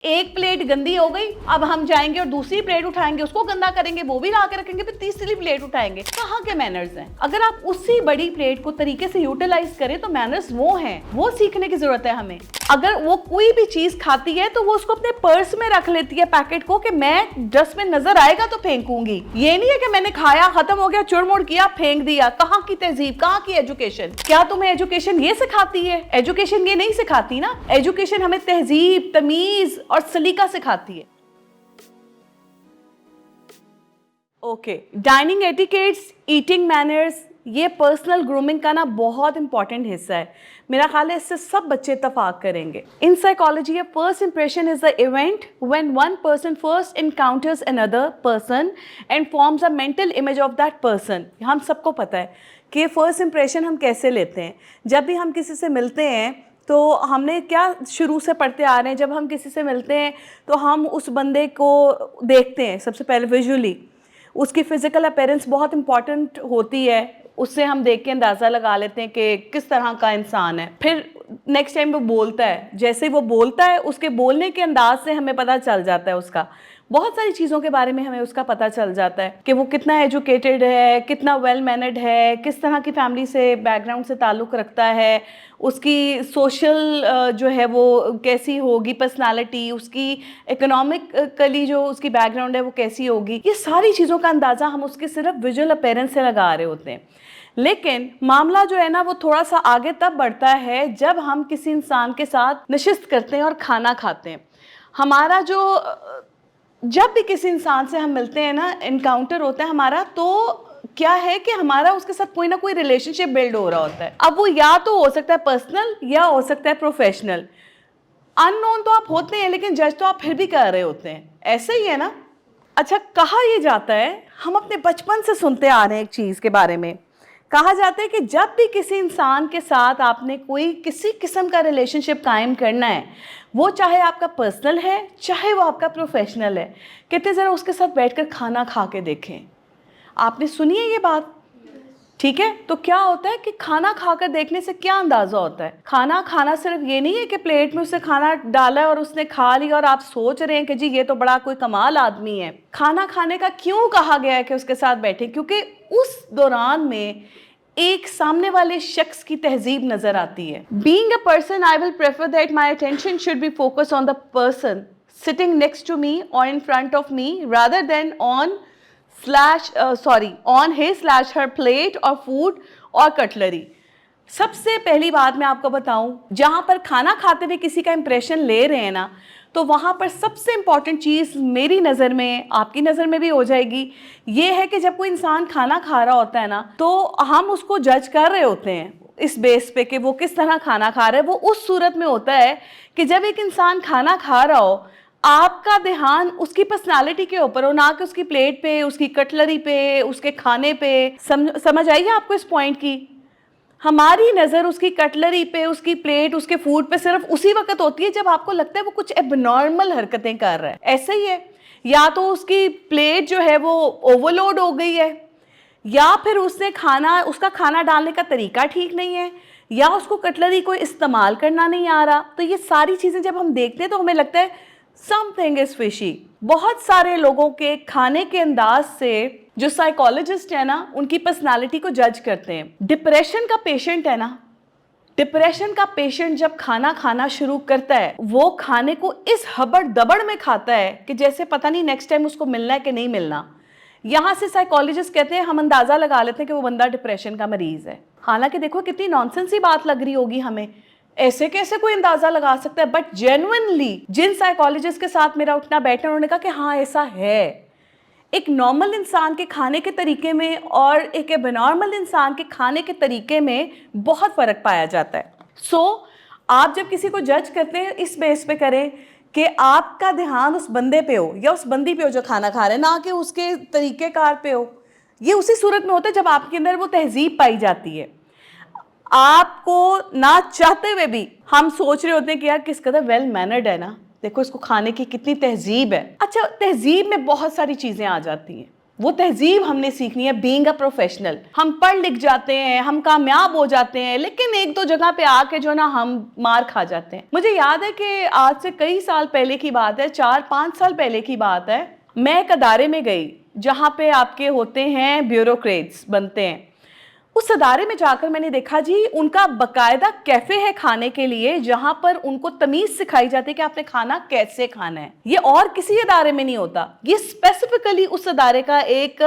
एक प्लेट गंदी हो गई, अब हम जाएंगे और दूसरी प्लेट उठाएंगे, उसको गंदा करेंगे, वो भी ला के रखेंगे, फिर तीसरी प्लेट उठाएंगे। कहाँ के मैनर्स हैं? अगर आप उसी बड़ी प्लेट को तरीके से यूटिलाइज करें तो मैनर्स वो हैं, वो सीखने की जरूरत है हमें। अगर वो कोई भी चीज खाती है तो वो उसको अपने पर्स में रख लेती है पैकेट को, कि मैं डस्टबिन नजर आएगा तो फेंकूंगी। ये नहीं है कि मैंने खाया, खत्म हो गया, चुड़मुड़ किया, फेंक दिया। कहाँ की तहजीब, कहाँ की एजुकेशन? क्या तुम्हें एजुकेशन ये सिखाती है? एजुकेशन ये नहीं सिखाती ना। एजुकेशन हमें तहजीब, तमीज और सलीका सिखाती है। Okay, dining etiquettes, eating manners, ये पर्सनल ग्रूमिंग का ना बहुत इंपॉर्टेंट हिस्सा है। मेरा ख्याल है इससे सब बच्चे इत्तफाक करेंगे। In psychology A first impression is the event when one person first encounters another person and forms a mental image of that person. हम सबको पता है कि फर्स्ट इंप्रेशन हम कैसे लेते हैं। जब भी हम किसी से मिलते हैं तो हमने क्या शुरू से पढ़ते आ रहे हैं, जब हम किसी से मिलते हैं तो हम उस बंदे को देखते हैं सबसे पहले विजुअली। उसकी फ़िज़िकल अपीयरेंस बहुत इंपॉर्टेंट होती है, उससे हम देख के अंदाज़ा लगा लेते हैं कि किस तरह का इंसान है। फिर नेक्स्ट टाइम वो बोलता है, जैसे वो बोलता है उसके बोलने के अंदाज से हमें पता चल जाता है उसका, बहुत सारी चीज़ों के बारे में हमें उसका पता चल जाता है कि वो कितना एजुकेटेड है, कितना वेल मैनर्ड है, किस तरह की फैमिली से, बैकग्राउंड से ताल्लुक़ रखता है, उसकी सोशल जो है वो कैसी होगी पर्सनालिटी, उसकी इकोनॉमिकली जो उसकी बैकग्राउंड है वो कैसी होगी। ये सारी चीज़ों का अंदाज़ा हम उसके सिर्फ विजुअल अपीयरेंस से लगा रहे होते हैं। लेकिन मामला जो है ना वो थोड़ा सा आगे तब बढ़ता है जब हम किसी इंसान के साथ नशिस्त करते हैं और खाना खाते हैं। हमारा जो जब भी किसी इंसान से हम मिलते हैं ना, इनकाउंटर होता है हमारा, तो क्या है कि हमारा उसके साथ कोई ना कोई रिलेशनशिप बिल्ड हो रहा होता है। अब वो या तो हो सकता है पर्सनल या हो सकता है प्रोफेशनल। अननोन तो आप होते हैं लेकिन जज तो आप फिर भी कर रहे होते हैं, ऐसे ही है ना। अच्छा, कहा यह जाता है, हम अपने बचपन से सुनते आ रहे हैं एक चीज़ के बारे में, कहा जाता है कि जब भी किसी इंसान के साथ आपने कोई किसी किस्म का रिलेशनशिप कायम करना है, वो चाहे आपका पर्सनल है चाहे वो आपका प्रोफेशनल है, कहते ज़रा उसके साथ बैठकर खाना खा के देखें। आपने सुनी है ये बात? ठीक है, तो क्या होता है कि खाना खाकर देखने से क्या अंदाज़ा होता है? खाना खाना सिर्फ ये नहीं है कि प्लेट में उसने खाना डाला और उसने खा लिया और आप सोच रहे हैं कि जी ये तो बड़ा कोई कमाल आदमी है। खाना खाने का क्यों कहा गया है कि उसके साथ बैठे? क्योंकि उस दौरान में एक सामने वाले शख्स की तहजीब नजर आती है। Being a person, I will prefer that my attention should be focused on the person sitting next to me or in front of me rather than on his/her plate or food or cutlery। सबसे पहली बात मैं आपको बताऊं, जहां पर खाना खाते हुए किसी का इंप्रेशन ले रहे हैं ना, तो वहाँ पर सबसे इम्पॉर्टेंट चीज़ मेरी नज़र में, आपकी नज़र में भी हो जाएगी, ये है कि जब कोई इंसान खाना खा रहा होता है ना, तो हम उसको जज कर रहे होते हैं इस बेस पे कि वो किस तरह खाना खा रहा है। वो उस सूरत में होता है कि जब एक इंसान खाना खा रहा हो, आपका ध्यान उसकी पर्सनालिटी के ऊपर हो, ना कि उसकी प्लेट पे, उसकी कटलरी पे, उसके खाने पे। समझ आई है आपको इस पॉइंट की? हमारी नज़र उसकी कटलरी पे, उसकी प्लेट, उसके फूड पे सिर्फ उसी वक्त होती है जब आपको लगता है वो कुछ एबनॉर्मल हरकतें कर रहा है। ऐसे ही है, या तो उसकी प्लेट जो है वो ओवरलोड हो गई है, या फिर उसका खाना डालने का तरीका ठीक नहीं है, या उसको कटलरी को इस्तेमाल करना नहीं आ रहा। तो ये सारी चीज़ें जब हम देखते हैं तो हमें लगता है समथिंग इज फिशी। बहुत सारे लोगों के खाने के अंदाज से जो साइकोलॉजिस्ट है ना, उनकी पर्सनालिटी को जज करते हैं। डिप्रेशन का पेशेंट है ना, डिप्रेशन का पेशेंट जब खाना खाना शुरू करता है, वो खाने को इस हबड़ दबड़ में खाता है कि जैसे पता नहीं नेक्स्ट टाइम उसको मिलना है कि नहीं मिलना। यहाँ से साइकोलॉजिस्ट कहते हैं, हम अंदाज़ा लगा लेते हैं कि वो बंदा डिप्रेशन का मरीज़ है। हालांकि देखो कितनी नॉनसेंस ही बात लग रही होगी हमें, ऐसे कैसे कोई अंदाज़ा लगा सकता है? बट जेन्युइनली जिन साइकोलॉजिस्ट के साथ मेरा उठना बैठना, उन्होंने कहा कि हाँ ऐसा है। एक नॉर्मल इंसान के खाने के तरीके में और एक एबनॉर्मल इंसान के खाने के तरीके में बहुत फ़र्क पाया जाता है। आप जब किसी को जज करते हैं, इस बेस पे करें कि आपका ध्यान उस बंदे पे हो या उस बंदी पे हो जो खाना खा रहे हैं, ना कि उसके तरीक़ेकार पे हो। ये उसी सूरत में होता है जब आपके अंदर वो तहजीब पाई जाती है। आपको ना चाहते हुए भी हम सोच रहे होते हैं कि यार किस कदर वेल मैनर्ड है ना, देखो इसको खाने की कितनी तहजीब है। अच्छा, तहजीब में बहुत सारी चीज़ें आ जाती हैं। वो तहजीब हमने सीखनी है बीइंग अ प्रोफेशनल। हम पढ़ लिख जाते हैं, हम कामयाब हो जाते हैं, लेकिन एक दो जगह पे आके जो ना हम मार खा जाते हैं। मुझे याद है कि आज से कई साल पहले की बात है, 4-5 साल पहले की बात है, मैं एक अदारे में गई जहाँ पे आपके होते हैं ब्यूरोक्रेट्स बनते हैं। उस अदारे में जाकर मैंने देखा जी, उनका बकायदा कैफे है खाने के लिए, जहां पर उनको तमीज सिखाई जाती है कि आपने खाना कैसे खाना है। ये और किसी अदारे में नहीं होता, ये स्पेसिफिकली उस अदारे का एक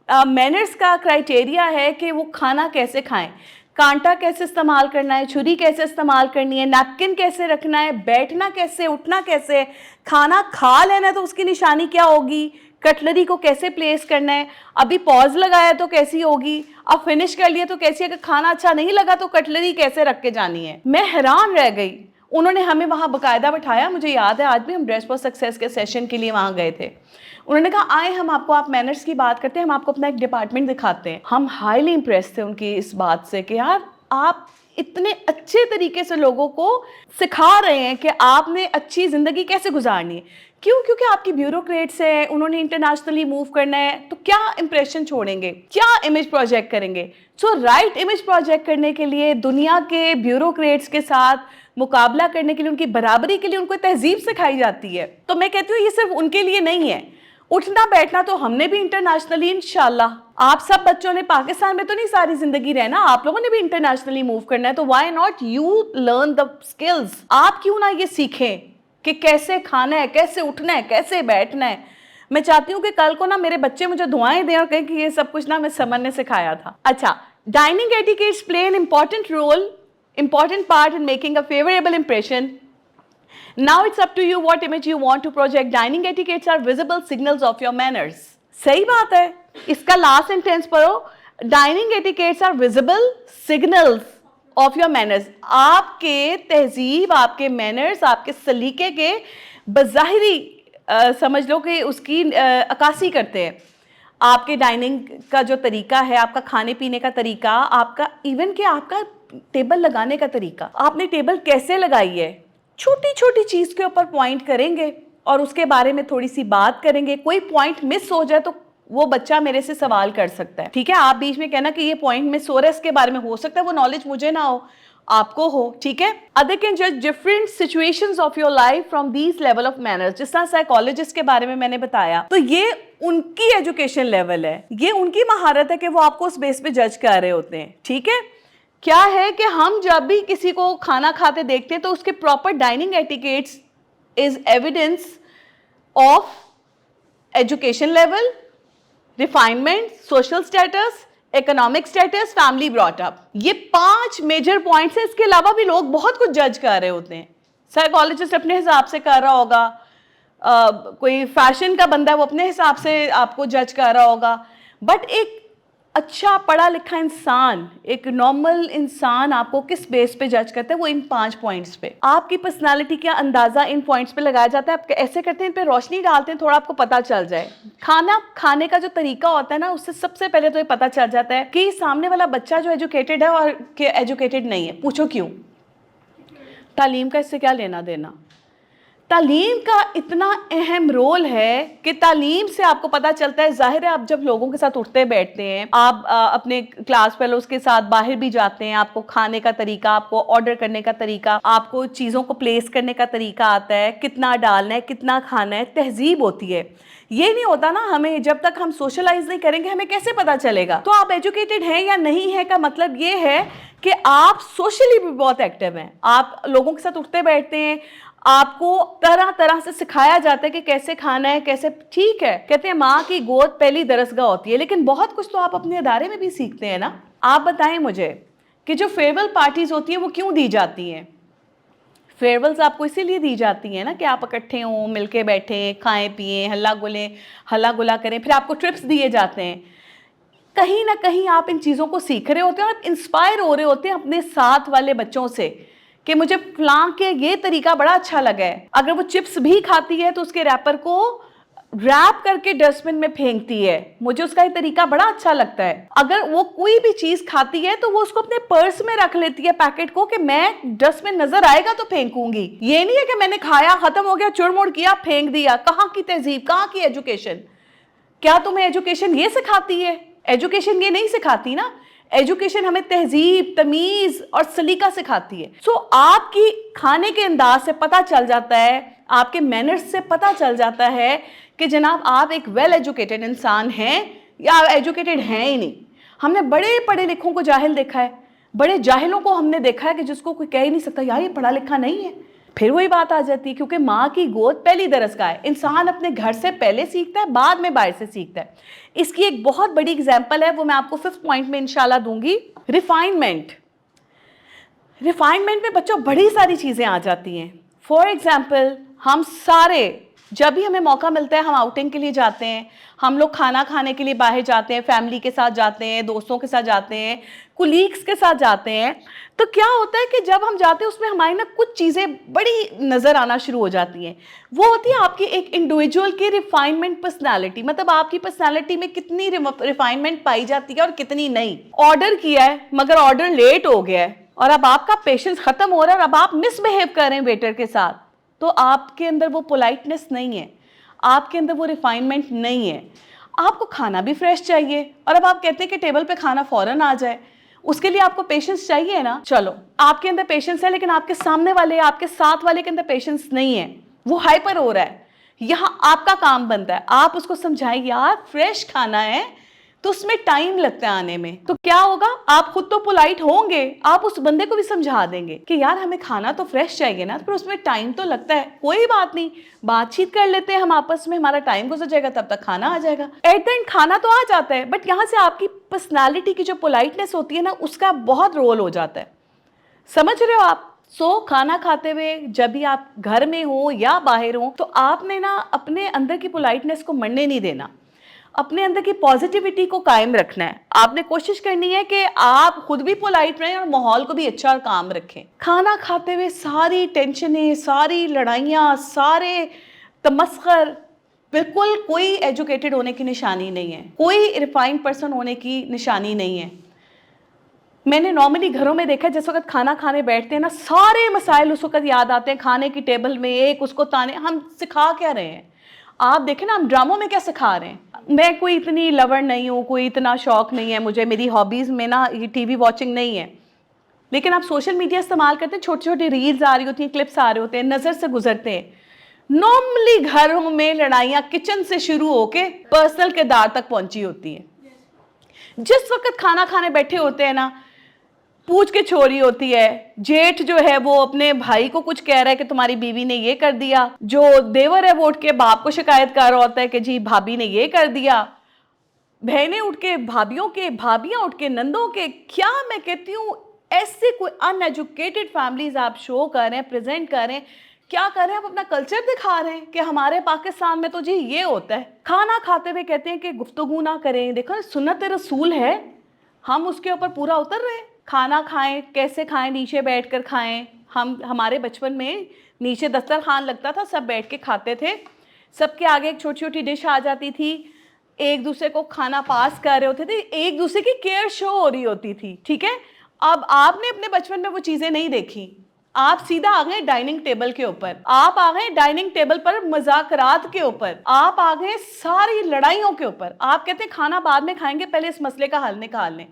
मैनर्स का क्राइटेरिया है कि वो खाना कैसे खाएं, कांटा कैसे इस्तेमाल करना है, छुरी कैसे इस्तेमाल करनी है, नैपकिन कैसे रखना है, बैठना कैसे, उठना कैसे, खाना खा लेना है तो उसकी निशानी क्या होगी, कटलरी को कैसे प्लेस करना है, अभी पॉज लगाया तो कैसी होगी, अब फिनिश कर लिया तो कैसी, अगर खाना अच्छा नहीं लगा तो कटलरी कैसे रख के जानी है। मैं हैरान रह गई। उन्होंने हमें वहाँ बाकायदा बैठाया, मुझे याद है आज भी, हम ड्रेस फॉर सक्सेस के सेशन के लिए वहाँ गए थे। उन्होंने कहा आए हम आपको, आप मैनर्स की बात करते हैं, हम आपको अपना एक डिपार्टमेंट दिखाते हैं। हम हाईली इम्प्रेस थे उनकी इस बात से कि यार आप इतने अच्छे तरीके से लोगों को सिखा रहे हैं कि आपने अच्छी ज़िंदगी कैसे गुजारनी है। क्यों? क्योंकि आपकी ब्यूरोक्रेट्स है, उन्होंने इंटरनेशनली मूव करना है, तो क्या इंप्रेशन छोड़ेंगे, क्या इमेज प्रोजेक्ट करेंगे। सो राइट इमेज प्रोजेक्ट करने के लिए, दुनिया के ब्यूरोक्रेट्स के साथ मुकाबला करने के लिए, उनकी बराबरी के लिए उनको तहजीब सिखाई जाती है। तो मैं कहती हूँ ये सिर्फ उनके लिए नहीं है, उठना बैठना तो हमने भी इंटरनेशनली इंशाल्लाह, आप सब बच्चों ने पाकिस्तान में तो नहीं सारी जिंदगी रहना, आप लोगों ने भी इंटरनेशनली मूव करना है, तो why not you learn the skills. आप क्यों ना ये सीखें कि कैसे खाना है, कैसे उठना है, कैसे बैठना है। मैं चाहती हूँ कि कल को ना मेरे बच्चे मुझे दुआएं दें और कहें कि ये सब कुछ ना मैं समर ने सिखाया था। अच्छा, dining etiquettes play an important role, important part in making a favourable impression. Now it's up to you what image you want to project. Dining etiquettes are visible signals of your manners. सही बात है, इसका last sentence पढ़ो, dining etiquettes are visible signals of your manners. आपके तहजीब, आपके manners, आपके सलीके के बज़ाहिरी समझ लो कि उसकी अक्कासी करते हैं। आपके डाइनिंग का जो तरीका है, आपका खाने पीने का तरीका, आपका इवन कि आपका टेबल लगाने का तरीका, आपने टेबल कैसे लगाई है, छोटी छोटी चीज़ के ऊपर पॉइंट करेंगे और उसके बारे में थोड़ी सी बात करेंगे। कोई पॉइंट मिस हो जाए तो वो बच्चा मेरे से सवाल कर सकता है, ठीक है। आप बीच में कहना कि ये पॉइंट मिस हो रहा है, इसके बारे में हो सकता है वो नॉलेज मुझे ना हो, आपको हो, ठीक है। अदर कैन जज different situations of your life from these level of manners. जिस तरह साइकोलॉजिस्ट के बारे में मैंने बताया, तो ये उनकी एजुकेशन लेवल है, ये उनकी महारत है कि वो आपको उस बेस पे जज कर रहे होते हैं, ठीक है। क्या है कि हम जब भी किसी को खाना खाते देखते हैं तो उसके proper dining etiquettes is evidence of education level, refinement, social status, economic status, family brought up. ये 5 मेजर पॉइंट्स हैं। इसके अलावा भी लोग बहुत कुछ जज कर रहे होते हैं। साइकोलॉजिस्ट अपने हिसाब से कर रहा होगा, कोई फैशन का बंदा है वो अपने हिसाब से आपको जज कर रहा होगा, बट एक अच्छा पढ़ा लिखा इंसान, एक नॉर्मल इंसान आपको किस बेस पे जज करता है, वो इन 5 पॉइंट्स पे। आपकी पर्सनालिटी का अंदाजा इन पॉइंट्स पे लगाया जाता है। आप ऐसे करते हैं, इन पे रोशनी डालते हैं, थोड़ा आपको पता चल जाए। खाना खाने का जो तरीका होता है ना, उससे सबसे पहले तो ये पता चल जाता है कि सामने वाला बच्चा जो एजुकेटेड है और कि एजुकेटेड नहीं है। पूछो क्यों? तालीम का इससे क्या लेना देना? तालीम का इतना अहम रोल है कि तालीम से आपको पता चलता है। जाहिर है, आप जब लोगों के साथ उठते बैठते हैं, आप अपने क्लास फेलोज के साथ बाहर भी जाते हैं, आपको खाने का तरीका, आपको ऑर्डर करने का तरीका, आपको चीज़ों को प्लेस करने का तरीका आता है, कितना डालना है, कितना खाना है, तहजीब होती है। ये नहीं होता ना, हमें जब तक हम सोशलाइज नहीं करेंगे हमें कैसे पता चलेगा। तो आप एजुकेटेड हैं या नहीं है का मतलब ये है कि आप सोशली भी बहुत एक्टिव हैं, आप लोगों के साथ उठते बैठते हैं, आपको तरह तरह से सिखाया जाता है कि कैसे खाना है, कैसे। ठीक है, कहते हैं माँ की गोद पहली दरसगाह होती है, लेकिन बहुत कुछ तो आप अपने अदारे में भी सीखते हैं ना। आप बताएं मुझे कि जो फेयरवेल पार्टीज होती हैं वो क्यों दी जाती हैं? फेयरवेल्स आपको इसीलिए दी जाती हैं ना कि आप इकट्ठे हों, मिलके बैठें, खाएं पिएं, हल्ला गुला करें। फिर आपको ट्रिप्स दिए जाते हैं। कहीं ना कहीं आप इन चीज़ों को सीख रहे होते हैं और इंस्पायर हो रहे होते हैं अपने साथ वाले बच्चों से कि मुझे फलां के ये तरीका बड़ा अच्छा लगा है। अगर वो चिप्स भी खाती है तो उसके रैपर को रैप करके डस्टबिन में फेंकती है, मुझे उसका ये तरीका बड़ा अच्छा लगता है। अगर वो कोई भी चीज़ खाती है तो वो उसको अपने पर्स में रख लेती है पैकेट को कि मैं डस्टबिन नजर आएगा तो फेंकूंगी। ये नहीं है कि मैंने खाया, खत्म हो गया, चुड़मुड़ किया, फेंक दिया। कहाँ की तहजीब, कहाँ की एजुकेशन? क्या तुम्हें एजुकेशन ये सिखाती है? एजुकेशन ये नहीं सिखाती ना। एजुकेशन हमें तहजीब, तमीज और सलीका सिखाती है। सो आपकी खाने के अंदाज से पता चल जाता है, आपके मैनर्स से पता चल जाता है कि जनाब आप एक वेल एजुकेटेड इंसान हैं या एजुकेटेड हैं ही नहीं। हमने बड़े पढ़े लिखों को जाहिल देखा है, बड़े जाहिलों को हमने देखा है कि जिसको कोई कह ही नहीं सकता यार ये पढ़ा लिखा नहीं है। फिर वही बात आ जाती है, क्योंकि माँ की गोद पहली दरसगाह है। इंसान अपने घर से पहले सीखता है, बाद में बाहर से सीखता है। इसकी एक बहुत बड़ी एग्जाम्पल है, वो मैं आपको 5th पॉइंट में इंशाल्लाह दूंगी। रिफाइनमेंट। रिफाइनमेंट में बच्चों बड़ी सारी चीज़ें आ जाती हैं। फॉर एग्जाम्पल, हम सारे जब भी हमें मौका मिलता है हम आउटिंग के लिए जाते हैं, हम लोग खाना खाने के लिए बाहर जाते हैं, फैमिली के साथ जाते हैं, दोस्तों के साथ जाते हैं, कुलीग्स के साथ जाते हैं। तो क्या होता है कि जब हम जाते हैं उसमें हमारी ना कुछ चीज़ें बड़ी नज़र आना शुरू हो जाती हैं। वो होती है आपकी एक इंडिविजुअल की रिफाइनमेंट पर्सनैलिटी, मतलब आपकी पर्सनैलिटी में कितनी रिफाइनमेंट पाई जाती है और कितनी नहीं। ऑर्डर किया है मगर ऑर्डर लेट हो गया है और अब आपका पेशेंस ख़त्म हो रहा है और अब आप मिसबिहेव कर रहे हैं वेटर के साथ, तो आपके अंदर वो पोलाइटनेस नहीं है, आपके अंदर वो रिफाइनमेंट नहीं है। आपको खाना भी फ्रेश चाहिए और अब आप कहते हैं कि टेबल पे खाना फौरन आ जाए, उसके लिए आपको पेशेंस चाहिए ना। चलो आपके अंदर पेशेंस है, लेकिन आपके सामने वाले, आपके साथ वाले के अंदर पेशेंस नहीं है, वो हाइपर हो रहा है। यहाँ आपका काम बनता है, आप उसको समझाएं यार फ्रेश खाना है तो उसमें टाइम लगता है आने में। तो क्या होगा, आप खुद तो पोलाइट होंगे, आप उस बंदे को भी समझा देंगे कि यार हमें खाना तो फ्रेश चाहिए ना, पर उसमें टाइम तो लगता है, कोई बात नहीं, बातचीत कर लेते हैं हम आपस में, हमारा टाइम गुजर जाएगा, तब तक खाना आ जाएगा। एट द एंड खाना तो आ जाता है, बट यहाँ से आपकी पर्सनैलिटी की जो पोलाइटनेस होती है ना, उसका बहुत रोल हो जाता है। समझ रहे हो आप? खाना खाते हुए जब भी आप घर में हो या बाहर हो, तो आपने ना अपने अंदर की पोलाइटनेस को मरने नहीं देना, अपने अंदर की पॉजिटिविटी को कायम रखना है। आपने कोशिश करनी है कि आप खुद भी पोलाइट रहें और माहौल को भी अच्छा और काम रखें। खाना खाते हुए सारी टेंशनें, सारी लड़ाइयाँ, सारे तमस्खर, बिल्कुल कोई एजुकेटेड होने की निशानी नहीं है, कोई रिफाइंड पर्सन होने की निशानी नहीं है। मैंने नॉर्मली घरों में देखा है जिस वक्त खाना खाने बैठते हैं ना, सारे मसाइल उस वक्त याद आते हैं। खाने की टेबल में एक उसको ताने, हम सिखा क्या रहे हैं? आप देखें ना, हम ड्रामों में क्या सिखा रहे हैं। मैं कोई इतनी लवर नहीं हूँ, कोई इतना शौक नहीं है मुझे, मेरी हॉबीज़ में ना ये टीवी वॉचिंग नहीं है, लेकिन आप सोशल मीडिया इस्तेमाल करते हैं, छोटी छोटी रील्स आ रही होती हैं, क्लिप्स आ रहे होते हैं, नज़र से गुजरते हैं। नॉर्मली घरों में लड़ाइयाँ किचन से शुरू होके पर्सनल किरदार तक पहुंची होती हैं। जिस वक्त खाना खाने बैठे होते हैं ना, पूछ के छोरी होती है। जेठ जो है वो अपने भाई को कुछ कह रहा है कि तुम्हारी बीवी ने ये कर दिया, जो देवर है वो उठ के बाप को शिकायत कर रहा होता है कि जी भाभी ने ये कर दिया, बहनें उठ के भाभियों के, भाभियां उठ के नंदों के। क्या मैं कहती हूँ, ऐसे कोई अनएजुकेटेड फैमिलीज आप शो कर रहे हैं, प्रेजेंट कर रहे हैं, क्या कर रहे हैं, आप अपना कल्चर दिखा रहे हैं कि हमारे पाकिस्तान में तो जी ये होता है। खाना खाते हुए कहते हैं कि गुफ्तगू ना करें, देखो सुन्नत रसूल है, हम उसके ऊपर पूरा उतर रहे हैं। खाना खाएं, कैसे खाएं, नीचे बैठकर खाएं। हमारे बचपन में नीचे दस्तरखान लगता था, सब बैठ के खाते थे, सबके आगे एक छोटी छोटी डिश आ जाती थी, एक दूसरे को खाना पास कर रहे होते थे, एक दूसरे की केयर शो हो रही होती थी, ठीक है। अब आपने अपने बचपन में वो चीज़ें नहीं देखी, आप सीधा आ गए डाइनिंग टेबल के ऊपर, आप आ गए डाइनिंग टेबल पर मुज़ाकरात के ऊपर, आप आ गए सारी लड़ाइयों के ऊपर। आप कहते हैं खाना बाद में खाएंगे, पहले इस मसले का हल निकाल लें।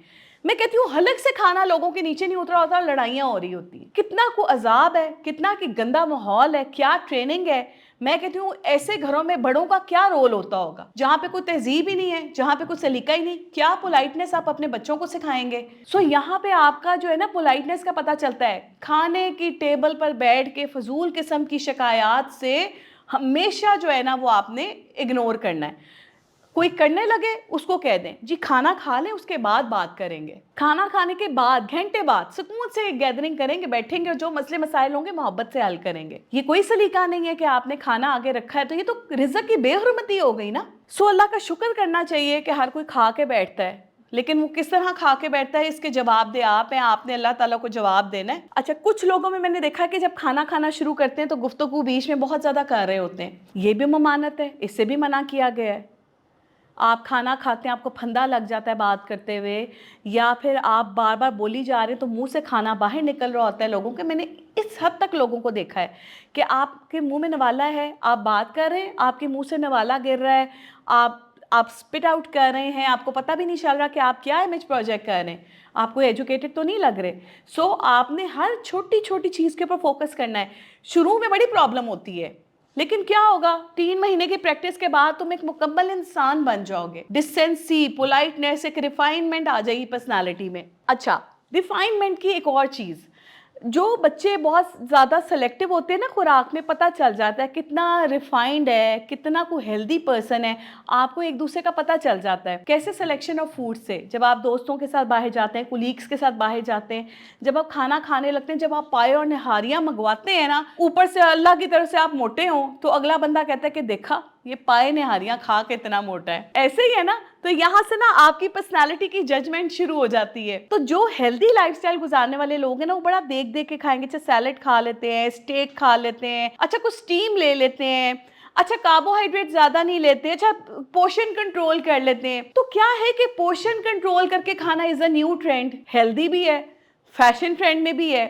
मैं कहती हूँ हलक से खाना लोगों के नीचे नहीं उतरा होता, लड़ाइयाँ हो रही होती हैं। कितना को अजाब है, कितना की गंदा माहौल है, क्या ट्रेनिंग है। मैं कहती हूँ ऐसे घरों में बड़ों का क्या रोल होता होगा, जहाँ पे कोई तहजीब ही नहीं है, जहाँ पे कोई सलीका ही नहीं, क्या पोलाइटनेस आप अपने बच्चों को सिखाएंगे। यहाँ पे आपका जो है ना पोलाइटनेस का पता चलता है। खाने की टेबल पर बैठ के फजूल किस्म की शिकायत से हमेशा जो है ना वो आपने इग्नोर करना है। कोई करने लगे उसको कह दें जी खाना खा लें, उसके बाद बात करेंगे। खाना खाने के बाद घंटे बाद सुकून से गैदरिंग करेंगे, बैठेंगे और जो मसले मसाइल होंगे मोहब्बत से हल करेंगे। ये कोई सलीका नहीं है कि आपने खाना आगे रखा है तो ये तो रिज़्क़ की बेहुरमती हो गई ना। अल्लाह का शुक्र करना चाहिए कि हर कोई खा के बैठता है, लेकिन वो किस तरह खा के बैठता है इसके जवाब दे आप हैं, आपने अल्लाह ताला को जवाब देना है। अच्छा, कुछ लोगों में मैंने देखा कि जब खाना खाना शुरू करते हैं तो गुफ्तगू बीच में बहुत ज़्यादा कर रहे होते हैं। ये भी ममानत है, इससे भी मना किया गया है। आप खाना खाते हैं, आपको फंदा लग जाता है बात करते हुए, या फिर आप बार बार बोली जा रहे हैं तो मुंह से खाना बाहर निकल रहा होता है लोगों के। मैंने इस हद तक लोगों को देखा है कि आपके मुंह में नवाला है, आप बात कर रहे हैं, आपके मुंह से नवाला गिर रहा है, आप स्पिट आउट कर रहे हैं, आपको पता भी नहीं चल रहा कि आप क्या इमेज प्रोजेक्ट कर रहे हैं, आपको एजुकेटेड तो नहीं लग रहे। सो आपने हर छोटी छोटी चीज़ के ऊपर फोकस करना है। शुरू में बड़ी प्रॉब्लम होती है, लेकिन क्या होगा, 3 महीने की प्रैक्टिस के बाद तुम एक मुकम्मल इंसान बन जाओगे। डिसेंसी, पोलाइटनेस, एक रिफाइनमेंट आ जाएगी पर्सनालिटी में। अच्छा, रिफाइनमेंट की एक और चीज़, जो बच्चे बहुत ज़्यादा सेलेक्टिव होते हैं ना खुराक में, पता चल जाता है कितना रिफाइंड है, कितना को हेल्दी पर्सन है, आपको एक दूसरे का पता चल जाता है। कैसे सिलेक्शन ऑफ फूड से, जब आप दोस्तों के साथ बाहर जाते हैं, कुलीग्स के साथ बाहर जाते हैं, जब आप खाना खाने लगते हैं, जब आप पाए और निहारियाँ मंगवाते हैं ना, ऊपर से अल्लाह की तरफ से आप मोटे हो, तो अगला बंदा कहता है कि देखा ये पाए निहारियाँ खा के इतना मोटा है। ऐसे ही है ना। तो यहाँ से ना आपकी पर्सनालिटी की जजमेंट शुरू हो जाती है। तो जो हेल्दी लाइफस्टाइल गुजारने वाले लोग हैं ना, वो बड़ा देख देख के खाएंगे। अच्छा, सैलेड खा लेते हैं, स्टेक खा लेते हैं, अच्छा कुछ स्टीम ले लेते हैं, अच्छा कार्बोहाइड्रेट ज्यादा नहीं लेते, अच्छा पोर्शन कंट्रोल कर लेते हैं। तो क्या है कि पोर्शन कंट्रोल करके खाना is a new trend, healthy भी है, फैशन ट्रेंड में भी है,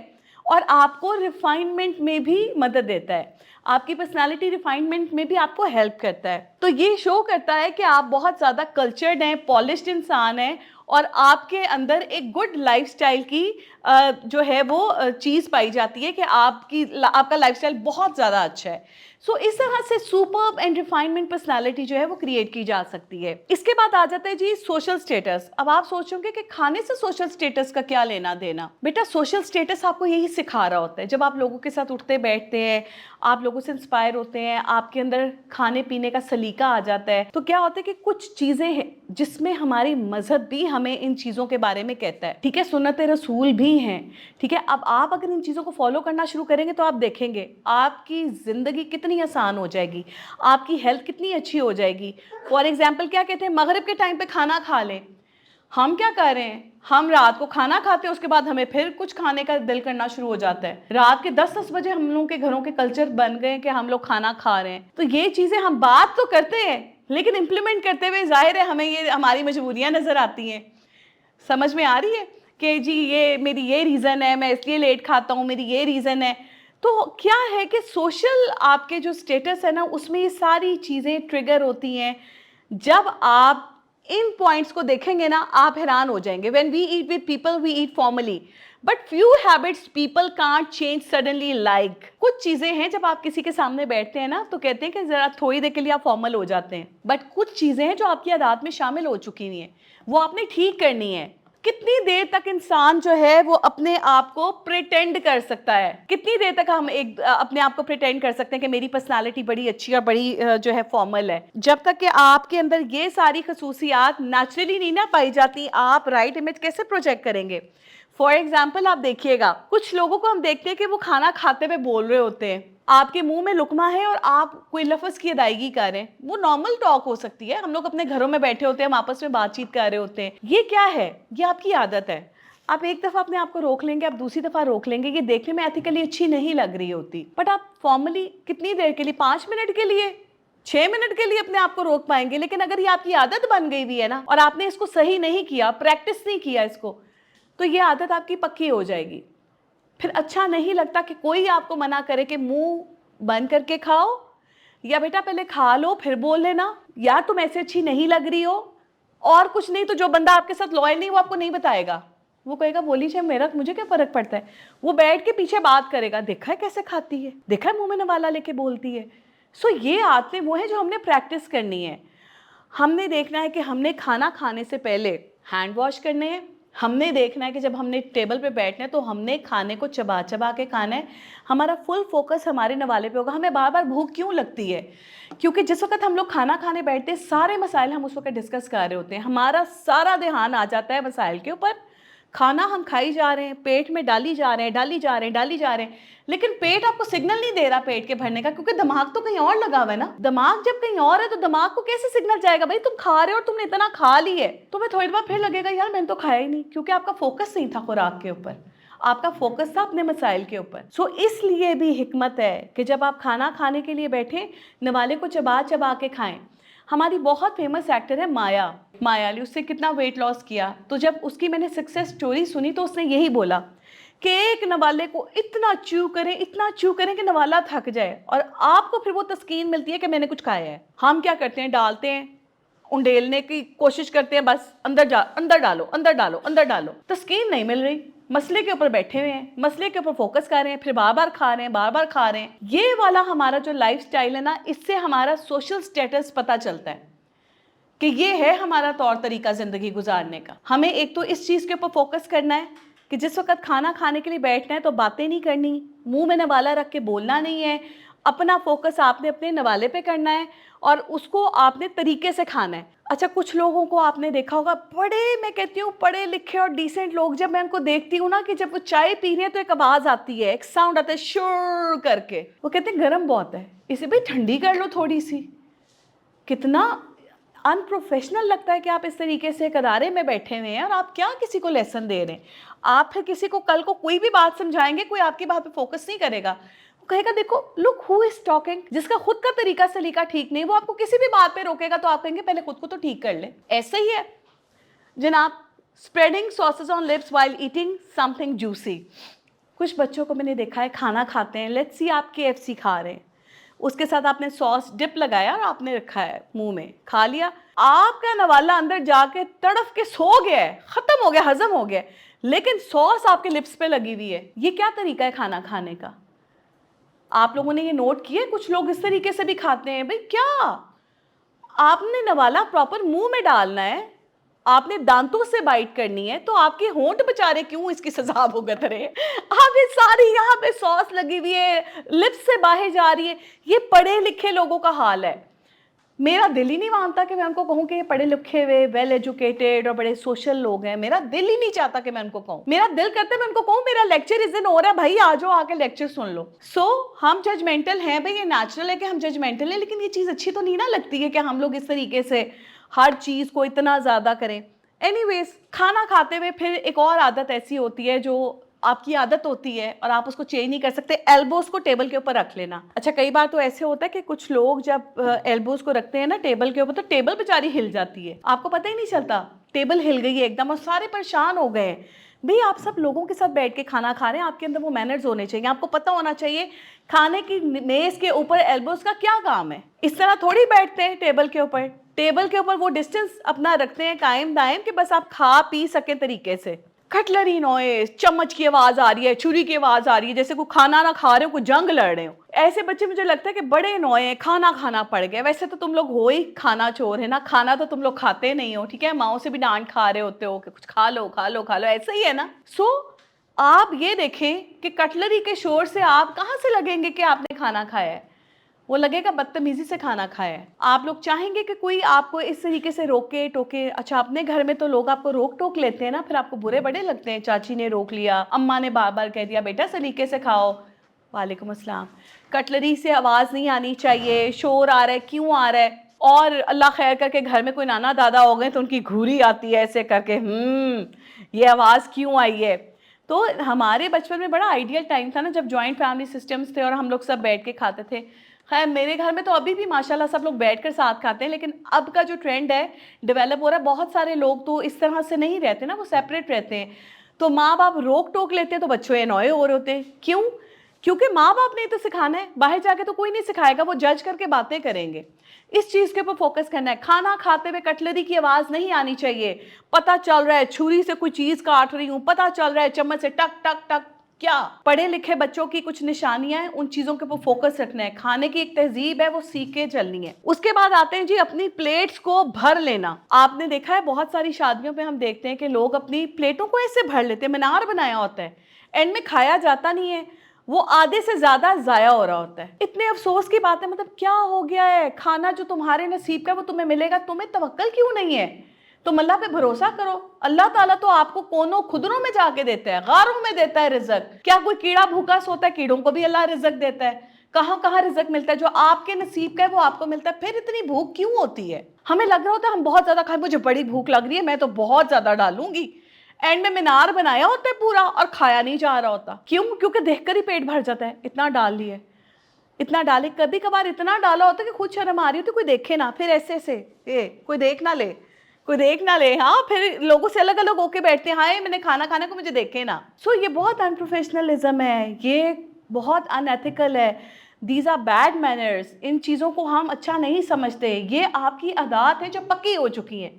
और आपको रिफाइनमेंट में भी मदद देता है, आपकी पर्सनालिटी रिफाइनमेंट में भी आपको हेल्प करता है। तो ये शो करता है कि आप बहुत ज़्यादा कल्चर्ड हैं, पॉलिश्ड इंसान हैं, और आपके अंदर एक गुड लाइफस्टाइल की जो है वो चीज़ पाई जाती है कि आपका लाइफस्टाइल बहुत ज़्यादा अच्छा है। सो इस तरह से सुपर्ब एंड रिफाइनमेंट पर्सनालिटी जो है वो क्रिएट की जा सकती है। इसके बाद आ जाता है जी सोशल स्टेटस। अब आप सोचोगे कि खाने से सोशल स्टेटस का क्या लेना देना। बेटा, सोशल स्टेटस आपको यही सिखा रहा होता है। जब आप लोगों के साथ उठते बैठते हैं, आप लोगों से इंस्पायर होते हैं, आपके अंदर खाने पीने का सलीका आ जाता है, तो क्या होता है कि कुछ चीज़ें हैं जिसमें हमारी मजहब भी हमें इन चीज़ों के बारे में कहता है, ठीक है, सुन्नत रसूल भी हैं, ठीक है। अब आप अगर इन चीज़ों को फॉलो करना शुरू करेंगे तो आप देखेंगे आपकी ज़िंदगी कितनी आसान हो जाएगी, आपकी हेल्थ कितनी अच्छी हो जाएगी। फॉर एग्जाम्पल, क्या कहते हैं, मगरिब के टाइम पे खाना खा लें। हम क्या कर रहे हैं, हम रात को खाना खाते हैं, उसके बाद हमें फिर कुछ खाने का दिल करना शुरू हो जाता है। रात के 10-10 बजे हम लोगों के घरों के कल्चर बन गए कि हम लोग खाना खा रहे हैं। तो ये चीज़ें हम बात तो करते हैं, लेकिन इम्प्लीमेंट करते हुए जाहिर है हमें ये हमारी मजबूरियाँ नज़र आती हैं। समझ में आ रही है कि जी ये मेरी ये रीज़न है, मैं इसलिए लेट खाता हूँ, मेरी ये रीज़न है। तो क्या है कि सोशल आपके जो स्टेटस है ना, उसमें ये सारी चीज़ें ट्रिगर होती हैं। जब आप इन पॉइंट्स को देखेंगे ना, आप हैरान हो जाएंगे। When we eat with people we eat formally, but few habits people can't change suddenly. Like कुछ चीज़ें हैं जब आप किसी के सामने बैठते हैं ना, तो कहते हैं कि ज़रा थोड़ी देर के लिए आप फॉर्मल हो जाते हैं, बट कुछ चीज़ें हैं जो आपकी आदत में शामिल हो चुकी हुई हैं, वो आपने ठीक करनी है। कितनी देर तक इंसान जो है वो अपने आप को प्रिटेंड कर सकता है, कितनी देर तक हम अपने आप को प्रिटेंड कर सकते हैं कि मेरी पर्सनालिटी बड़ी अच्छी और बड़ी जो है फॉर्मल है। जब तक कि आपके अंदर ये सारी खसूसियात नेचुरली नहीं ना पाई जाती, आप राइट इमेज कैसे प्रोजेक्ट करेंगे। फॉर एग्जाम्पल, आप देखिएगा कुछ लोगों को हम देखते हैं कि वो खाना खाते हुए बोल रहे होते हैं, आपके मुंह में लुकमा है और आप कोई लफ्ज़ की अदायगी कर रहे हैं। वो नॉर्मल टॉक हो सकती है, हम लोग अपने घरों में बैठे होते हैं, हम आपस में बातचीत कर रहे होते हैं। ये क्या है, ये आपकी आदत है। आप एक दफ़ा अपने आप को रोक लेंगे, आप दूसरी दफ़ा रोक लेंगे, ये देखने में एथिकली अच्छी नहीं लग रही होती, बट आप फॉर्मली कितनी देर के लिए, 5 मिनट के लिए, 6 मिनट के लिए अपने आप को रोक पाएंगे। लेकिन अगर ये आपकी आदत बन गई हुई है ना, और आपने इसको सही नहीं किया, प्रैक्टिस नहीं किया इसको, तो ये आदत आपकी पक्की हो जाएगी। फिर अच्छा नहीं लगता कि कोई आपको मना करे कि मुंह बंद करके खाओ, या बेटा पहले खा लो फिर बोल लेना, या तुम ऐसे अच्छी नहीं लग रही हो। और कुछ नहीं तो जो बंदा आपके साथ लॉयल नहीं, वो आपको नहीं बताएगा, वो कहेगा बोली चाहे मेरा, मुझे क्या फर्क पड़ता है। वो बैठ के पीछे बात करेगा, देखा है कैसे खाती है, देखा है मुंह में नवाला लेके बोलती है। सो ये आदतें वो हैं जो हमने प्रैक्टिस करनी है। हमने देखना है कि हमने खाना खाने से पहले हैंड वॉश करने हैं। हमने देखना है कि जब हमने टेबल पे बैठना है तो हमने खाने को चबा चबा के खाना है। हमारा फुल फोकस हमारे नवाले पे होगा। हमें बार बार भूख क्यों लगती है, क्योंकि जिस वक्त हम लोग खाना खाने बैठते हैं, सारे मसाइल हम उस वक्त डिस्कस कर रहे होते हैं, हमारा सारा ध्यान आ जाता है मसाइल के ऊपर। खाना हम खाई जा रहे हैं, पेट में डाली जा रहे हैं, डाली जा रहे हैं, डाली जा रहे हैं, लेकिन पेट आपको सिग्नल नहीं दे रहा पेट के भरने का, क्योंकि दिमाग तो कहीं और लगा हुआ है ना। दिमाग जब कहीं और है तो दिमाग को कैसे सिग्नल जाएगा, भाई तुम खा रहे हो और तुमने इतना खा ली है, तुम्हें थोड़ी देर फिर लगेगा यार मैंने तो खाया ही नहीं, क्योंकि आपका फोकस नहीं था खुराक के ऊपर, आपका फोकस था अपने मसाइल के ऊपर। सो इसलिए भी हिकमत है कि जब आप खाना खाने के लिए बैठे, नवाले को चबा चबा के खाएं। हमारी बहुत फेमस एक्टर है माया, माया ने उससे कितना वेट लॉस किया। तो जब उसकी मैंने सक्सेस स्टोरी सुनी तो उसने यही बोला कि एक नवाले को इतना च्यू करें, इतना च्यू करें कि नवाला थक जाए, और आपको फिर वो तस्कीन मिलती है कि मैंने कुछ खाया है। हम क्या करते हैं, डालते हैं, उंडेलने की कोशिश करते हैं, बस अंदर जा, अंदर डालो, अंदर डालो, अंदर डालो। तस्कीन नहीं मिल रही, मसले के ऊपर बैठे हुए हैं, मसले के ऊपर फोकस कर रहे हैं, फिर बार बार खा रहे हैं, बार बार खा रहे हैं। ये वाला हमारा जो लाइफस्टाइल है ना, इससे हमारा सोशल स्टेटस पता चलता है कि ये है हमारा तौर तरीका ज़िंदगी गुजारने का। हमें एक तो इस चीज़ के ऊपर फोकस करना है कि जिस वक्त खाना खाने के लिए बैठना है तो बातें नहीं करनी, मुंह में नवाला रख के बोलना नहीं है, अपना फोकस आपने अपने नवाले पे करना है और उसको आपने तरीके से खाना है। अच्छा, कुछ लोगों को आपने देखा होगा, मैं कहती हूँ पढ़े लिखे और डिसेंट लोग, जब मैं उनको देखती हूँ ना कि जब वो चाय पी रहे हैं तो एक आवाज़ आती है, एक साउंड आता है शुर करके, वो कहते हैं गर्म बहुत है, इसे भाई ठंडी कर लो थोड़ी सी। कितना अनप्रोफेशनल लगता है कि आप इस तरीके से कदारे में बैठे हुए हैं और आप क्या किसी को लेसन दे रहे हैं। आप फिर किसी को कल को कोई भी बात समझाएंगे, कोई आपकी बात पे फोकस नहीं करेगा, वो कहेगा देखो लुक हु इज टॉकिंग। जिसका खुद का तरीका सलीका ठीक नहीं, वो आपको किसी भी बात पे रोकेगा तो आप कहेंगे पहले खुद को तो ठीक कर ले। ऐसा ही है जनाब, spreading sauces on lips while eating something juicy. कुछ बच्चों को मैंने देखा है खाना खाते हैं, लेट्स सी आप KFC खा रहे हैं, उसके साथ आपने सॉस डिप लगाया और आपने रखा है मुंह में, खा लिया, आपका नवाला अंदर जाके तड़फ के सो गया है, खत्म हो गया, हजम हो गया, लेकिन सॉस आपके लिप्स पे लगी हुई है। ये क्या तरीका है खाना खाने का? आप लोगों ने ये नोट किया? कुछ लोग इस तरीके से भी खाते हैं। भाई क्या, आपने नवाला प्रॉपर मुंह में डालना है, आपने दांतों से बाइट करनी है, तो आपके होंठ बेचारे क्यों इसकी सजा भुगत रहे? आप ये सारी यहाँ पे सॉस लगी हुई है, लिप्स से बाहर जा रही है। ये पढ़े लिखे लोगों का हाल है। मेरा दिल ही नहीं मानता कि मैं उनको कहूँ कि ये पढ़े लिखे हुए वेल एजुकेटेड और बड़े सोशल लोग हैं। मेरा दिल ही नहीं चाहता कि मैं उनको कहूँ। मेरा दिल करता है मैं उनको कहूँ मेरा लेक्चर इस दिन हो रहा है, भाई आ जाओ आके लेक्चर सुन लो। हम जजमेंटल हैं भाई, ये नेचुरल है कि हम जजमेंटल हैं, लेकिन ये चीज़ अच्छी तो नहीं ना लगती है कि हम लोग इस तरीके से हर चीज़ को इतना ज़्यादा करें। एनीवेज, खाना खाते हुए फिर एक और आदत ऐसी होती है जो आपकी आदत होती है और आप उसको चेंज नहीं कर सकते, एल्बोस को टेबल के ऊपर रख लेना। अच्छा, कई बार तो ऐसे होता है कि कुछ लोग जब एल्बोस को रखते हैं ना टेबल के ऊपर, तो टेबल बेचारी हिल जाती है, आपको पता ही नहीं चलता टेबल हिल गई है एकदम और सारे परेशान हो गए। भाई आप सब लोगों के साथ बैठ के खाना खा रहे हैं, आपके अंदर वो मैनर्स होने चाहिए, आपको पता होना चाहिए खाने की मेज के ऊपर एल्बोस का क्या काम है। इस तरह थोड़ी बैठते हैं टेबल के ऊपर। टेबल के ऊपर वो डिस्टेंस अपना रखते हैं कायम दायम कि बस आप खा पी सके तरीके से। कटलरी नॉइस, चम्मच की आवाज आ रही है, छुरी की आवाज आ रही है, जैसे कोई खाना ना खा रहे हो, कोई जंग लड़ रहे हो। ऐसे बच्चे मुझे लगता है कि बड़े नॉय हैं, खाना खाना पड़ गया। वैसे तो तुम लोग हो ही खाना चोर है ना, खाना तो तुम लोग खाते नहीं हो, ठीक है, माओ से भी डांट खा रहे होते हो कि कुछ खा लो खा लो खा लो, ऐसा ही है ना। आप ये देखें कि कटलरी के शोर से आप कहाँ से लगेंगे कि आपने खाना खाया है, वो लगेगा बदतमीजी से खाना खाया है। आप लोग चाहेंगे कि कोई आपको इस तरीके से रोके टोके। अच्छा, अपने घर में तो लोग आपको रोक टोक लेते हैं ना, फिर आपको बुरे बड़े लगते हैं, चाची ने रोक लिया, अम्मा ने बार बार कह दिया बेटा सलीके से खाओ। वालेकुम अस्सलाम। कटलरी से आवाज़ नहीं आनी चाहिए, शोर आ रहा है, क्यों आ रहा है? और अल्लाह खैर करके घर में कोई नाना दादा हो गए तो उनकी घूरी आती है ऐसे करके, ये आवाज़ क्यों आई है? तो हमारे बचपन में बड़ा आइडियल टाइम था ना, जब जॉइंट फैमिली सिस्टम्स थे और हम लोग सब बैठ के खाते थे। खैर मेरे घर में तो अभी भी माशाल्लाह सब लोग बैठकर साथ खाते हैं, लेकिन अब का जो ट्रेंड है डेवलप हो रहा है, बहुत सारे लोग तो इस तरह से नहीं रहते ना, वो सेपरेट रहते हैं। तो माँ बाप रोक टोक लेते हैं तो बच्चों एनॉय हो रहे होते हैं। क्यों? क्योंकि माँ बाप ने तो सिखाना है, बाहर जाके तो कोई नहीं सिखाएगा, वो जज करके बातें करेंगे। इस चीज़ के ऊपर फोकस करना है। खाना खाते हुए कटलरी की आवाज़ नहीं आनी चाहिए। पता चल रहा है छुरी से कोई चीज़ काट रही हूँ, पता चल रहा है चम्मच से टक टक टक। क्या पढ़े लिखे बच्चों की कुछ निशानियां हैं, उन चीज़ों के ऊपर फोकस रखना है। खाने की एक तहजीब है, वो सीख के चलनी है। उसके बाद आते हैं जी अपनी प्लेट्स को भर लेना। आपने देखा है बहुत सारी शादियों पे हम देखते हैं कि लोग अपनी प्लेटों को ऐसे भर लेते हैं, मीनार बनाया होता है, एंड में खाया जाता नहीं है, वो आधे से ज्यादा जाया हो रहा होता है। इतने अफसोस की बात है, मतलब क्या हो गया है? खाना जो तुम्हारे नसीब का वो तुम्हें मिलेगा, तुम्हें तवक्कल क्यों नहीं है? तुम अल्लाह पे भरोसा करो। अल्लाह ताला तो आपको कोनों खुदरों में जाके देता है, गारों में देता है रिजक। क्या कोई कीड़ा भूखा सोता है? कीड़ों को भी अल्लाह रिजक देता है। कहाँ कहाँ रिजक मिलता है, जो आपके नसीब का है वो आपको मिलता है। फिर इतनी भूख क्यों होती है? हमें लग रहा होता है हम बहुत ज्यादा खाएं, मुझे बड़ी भूख लग रही है, मैं तो बहुत ज्यादा डालूंगी, एंड में मीनार बनाया होता है पूरा और खाया नहीं जा रहा होता। क्यों? क्योंकि देखकर ही पेट भर जाता है, इतना डाल लिए, इतना डाले। कभी कभार इतना डाला होता है कि खुद शर्म आ रही होती, कोई देखे ना, फिर ऐसे ऐसे कोई देख ना ले, कोई देख ना ले। हाँ, फिर लोगों से अलग अलग होके बैठते हैं, हाय मैंने खाना खाने को, मुझे देखे ना। ये बहुत अनप्रोफेशनलिज्म है, ये बहुत अनएथिकल है। These are bad manners. इन चीज़ों को हम अच्छा नहीं समझते, ये आपकी आदत है जो पक्की हो चुकी है।